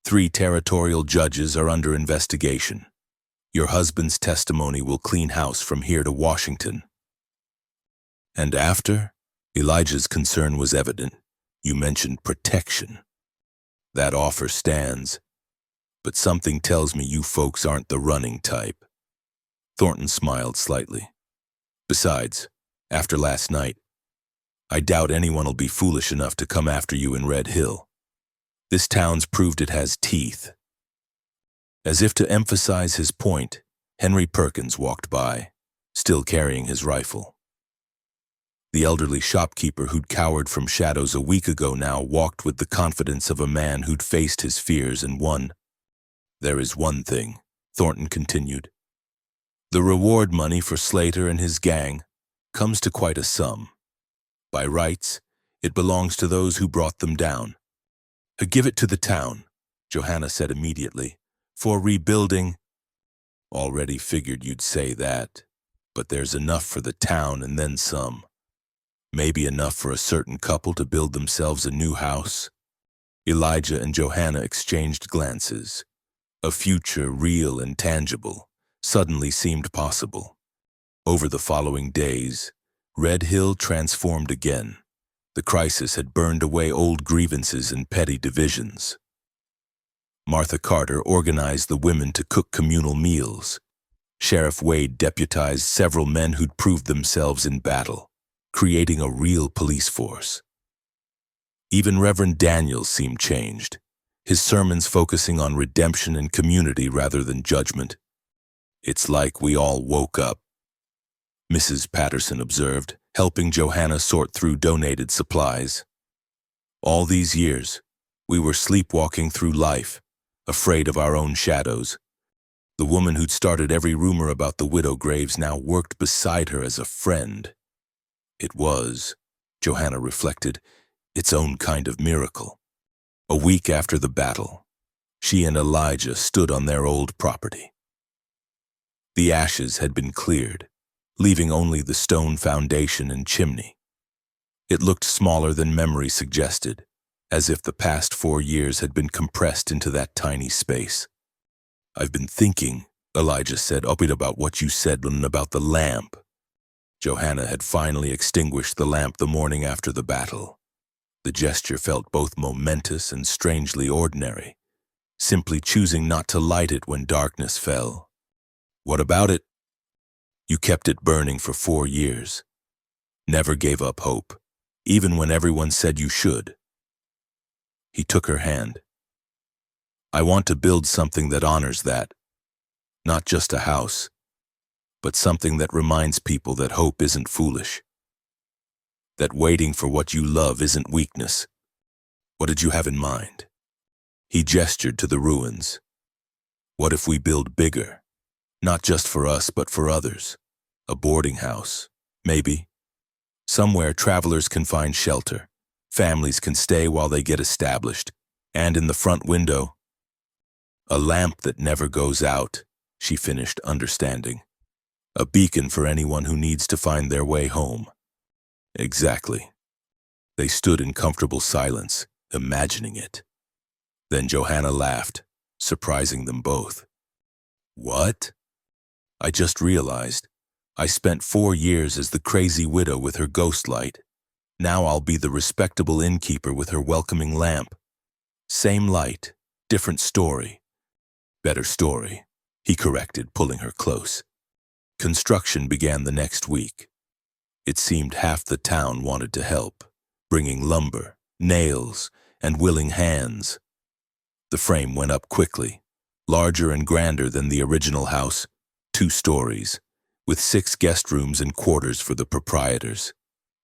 3 territorial judges are under investigation. Your husband's testimony will clean house from here to Washington. And after? Elijah's concern was evident. You mentioned protection. That offer stands. but something tells me you folks aren't the running type. Thornton smiled slightly. Besides, after last night, I doubt anyone will be foolish enough to come after you in Red Hill. This town's proved it has teeth. As if to emphasize his point, Henry Perkins walked by, still carrying his rifle. The elderly shopkeeper who'd cowered from shadows a week ago now walked with the confidence of a man who'd faced his fears and won. There is one thing, Thornton continued. The reward money for Slater and his gang comes to quite a sum. By rights, it belongs to those who brought them down. Give it to the town, Johanna said immediately, for rebuilding. Already figured you'd say that, but there's enough for the town and then some. Maybe enough for a certain couple to build themselves a new house. Elijah and Johanna exchanged glances. A future real and tangible suddenly seemed possible. Over the following days, Red Hill transformed again. The crisis had burned away old grievances and petty divisions. Martha Carter organized the women to cook communal meals. Sheriff Wade deputized several men who'd proved themselves in battle, creating a real police force. Even Reverend Daniels seemed changed, his sermons focusing on redemption and community rather than judgment. It's like we all woke up, Mrs. Patterson observed, helping Johanna sort through donated supplies. All these years, we were sleepwalking through life, afraid of our own shadows. The woman who'd started every rumor about the widow Graves now worked beside her as a friend. It was, Johanna reflected, its own kind of miracle. A week after the battle, she and Elijah stood on their old property. The ashes had been cleared, leaving only the stone foundation and chimney. It looked smaller than memory suggested, as if the past 4 years had been compressed into that tiny space. I've been thinking, Elijah said, about what you said about the lamp. Johanna had finally extinguished the lamp the morning after the battle. The gesture felt both momentous and strangely ordinary, simply choosing not to light it when darkness fell. What about it? You kept it burning for 4 years. Never gave up hope, even when everyone said you should. He took her hand. I want to build something that honors that. Not just a house, but something that reminds people that hope isn't foolish. That waiting for what you love isn't weakness. What did you have in mind? He gestured to the ruins. What if we build bigger? Not just for us, but for others. A boarding house, maybe. Somewhere travelers can find shelter. Families can stay while they get established. And in the front window, a lamp that never goes out, she finished, understanding. A beacon for anyone who needs to find their way home. Exactly. They stood in comfortable silence, imagining it. Then Johanna laughed, surprising them both. What? I just realized. I spent 4 years as the crazy widow with her ghost light. Now I'll be the respectable innkeeper with her welcoming lamp. Same light, different story. Better story, he corrected, pulling her close. Construction began the next week. It seemed half the town wanted to help, bringing lumber, nails, and willing hands. The frame went up quickly, larger and grander than the original house, 2 stories, with 6 guest rooms and quarters for the proprietors.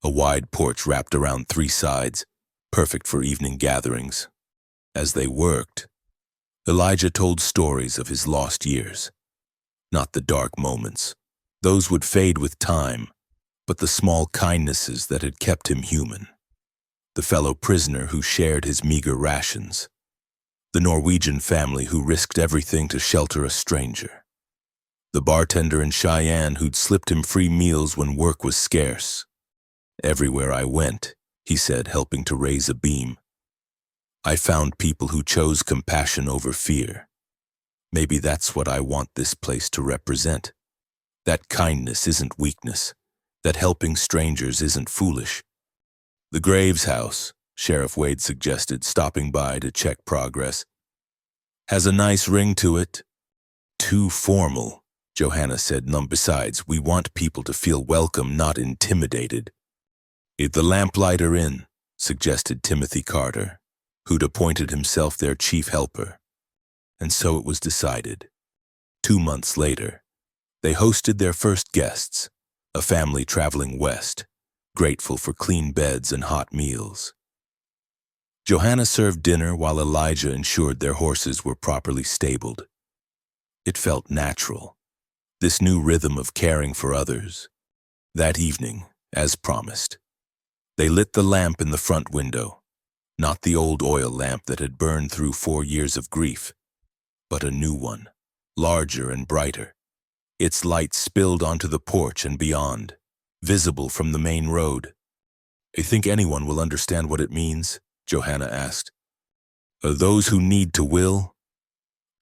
A wide porch wrapped around 3 sides, perfect for evening gatherings. As they worked, Elijah told stories of his lost years. Not the dark moments. Those would fade with time, but the small kindnesses that had kept him human. The fellow prisoner who shared his meager rations. The Norwegian family who risked everything to shelter a stranger. The bartender in Cheyenne who'd slipped him free meals when work was scarce. Everywhere I went, he said, helping to raise a beam, I found people who chose compassion over fear. Maybe that's what I want this place to represent. That kindness isn't weakness. That helping strangers isn't foolish. The Graves house, Sheriff Wade suggested, stopping by to check progress. Has a nice ring to it. Too formal, Johanna said. Besides, we want people to feel welcome, not intimidated. Is the lamplighter in? Suggested Timothy Carter, who'd appointed himself their chief helper. And so it was decided. 2 months later, they hosted their first guests, a family traveling west, grateful for clean beds and hot meals. Johanna served dinner while Elijah ensured their horses were properly stabled. It felt natural, this new rhythm of caring for others. That evening, as promised, they lit the lamp in the front window, not the old oil lamp that had burned through 4 years of grief, but a new one, larger and brighter. Its light spilled onto the porch and beyond, visible from the main road. I think anyone will understand what it means, Johanna asked. Those who need to will?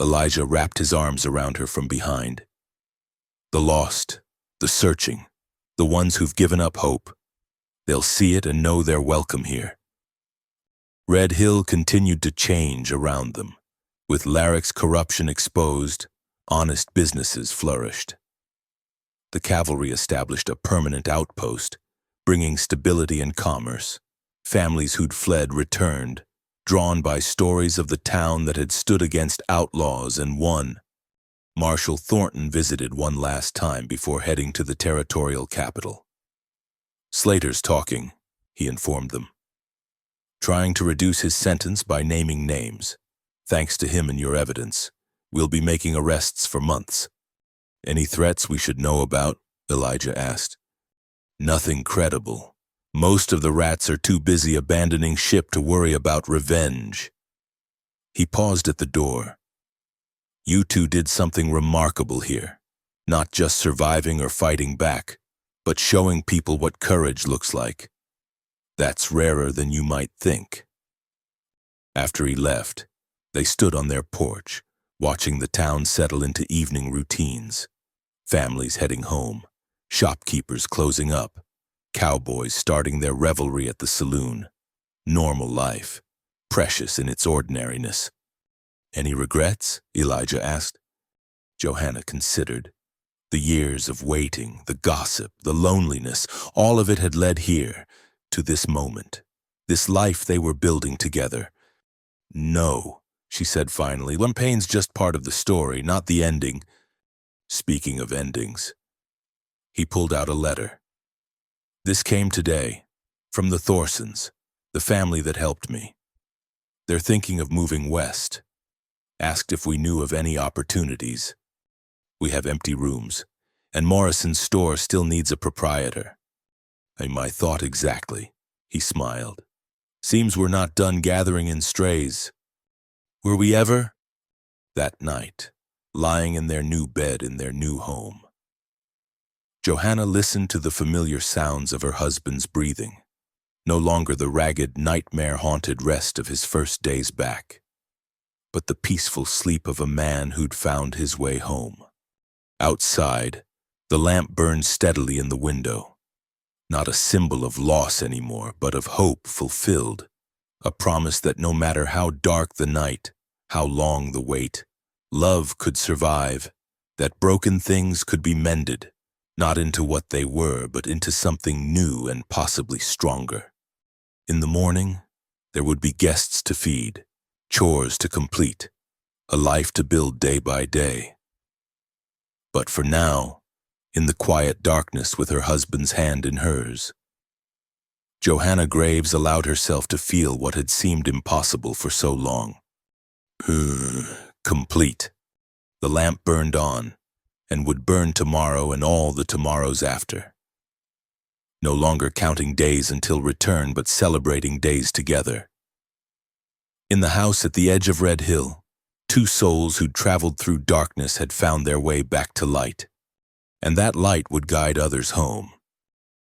Elijah wrapped his arms around her from behind. The lost, the searching, the ones who've given up hope. They'll see it and know they're welcome here. Red Hill continued to change around them. With Larrick's corruption exposed, honest businesses flourished. The cavalry established a permanent outpost, bringing stability and commerce. Families who'd fled returned, drawn by stories of the town that had stood against outlaws and won. Marshal Thornton visited one last time before heading to the territorial capital. Slater's talking, he informed them. Trying to reduce his sentence by naming names. Thanks to him and your evidence, we'll be making arrests for months. Any threats we should know about? Elijah asked. Nothing credible. Most of the rats are too busy abandoning ship to worry about revenge. He paused at the door. You two did something remarkable here, not just surviving or fighting back, but showing people what courage looks like. That's rarer than you might think. After he left, they stood on their porch, watching the town settle into evening routines. Families heading home, shopkeepers closing up, cowboys starting their revelry at the saloon. Normal life, precious in its ordinariness. Any regrets? Elijah asked. Johanna considered. The years of waiting, the gossip, the loneliness, all of it had led here, to this moment, this life they were building together. No, she said finally. Pain's just part of the story, not the ending. Speaking of endings, he pulled out a letter. This came today, from the Thorsons, the family that helped me. They're thinking of moving west. Asked if we knew of any opportunities. We have empty rooms, and Morrison's store still needs a proprietor. My thought exactly, he smiled. Seems we're not done gathering in strays. Were we ever? That night, lying in their new bed in their new home. Johanna listened to the familiar sounds of her husband's breathing, no longer the ragged, nightmare-haunted rest of his first days back, but the peaceful sleep of a man who'd found his way home. Outside, the lamp burned steadily in the window. Not a symbol of loss anymore, but of hope fulfilled. A promise that no matter how dark the night, how long the wait, love could survive, that broken things could be mended, not into what they were, but into something new and possibly stronger. In the morning, there would be guests to feed, chores to complete, a life to build day by day. But for now, in the quiet darkness with her husband's hand in hers, Johanna Graves allowed herself to feel what had seemed impossible for so long. Complete. The lamp burned on, and would burn tomorrow and all the tomorrows after. No longer counting days until return, but celebrating days together. In the house at the edge of Red Hill, two souls who'd traveled through darkness had found their way back to light, and that light would guide others home.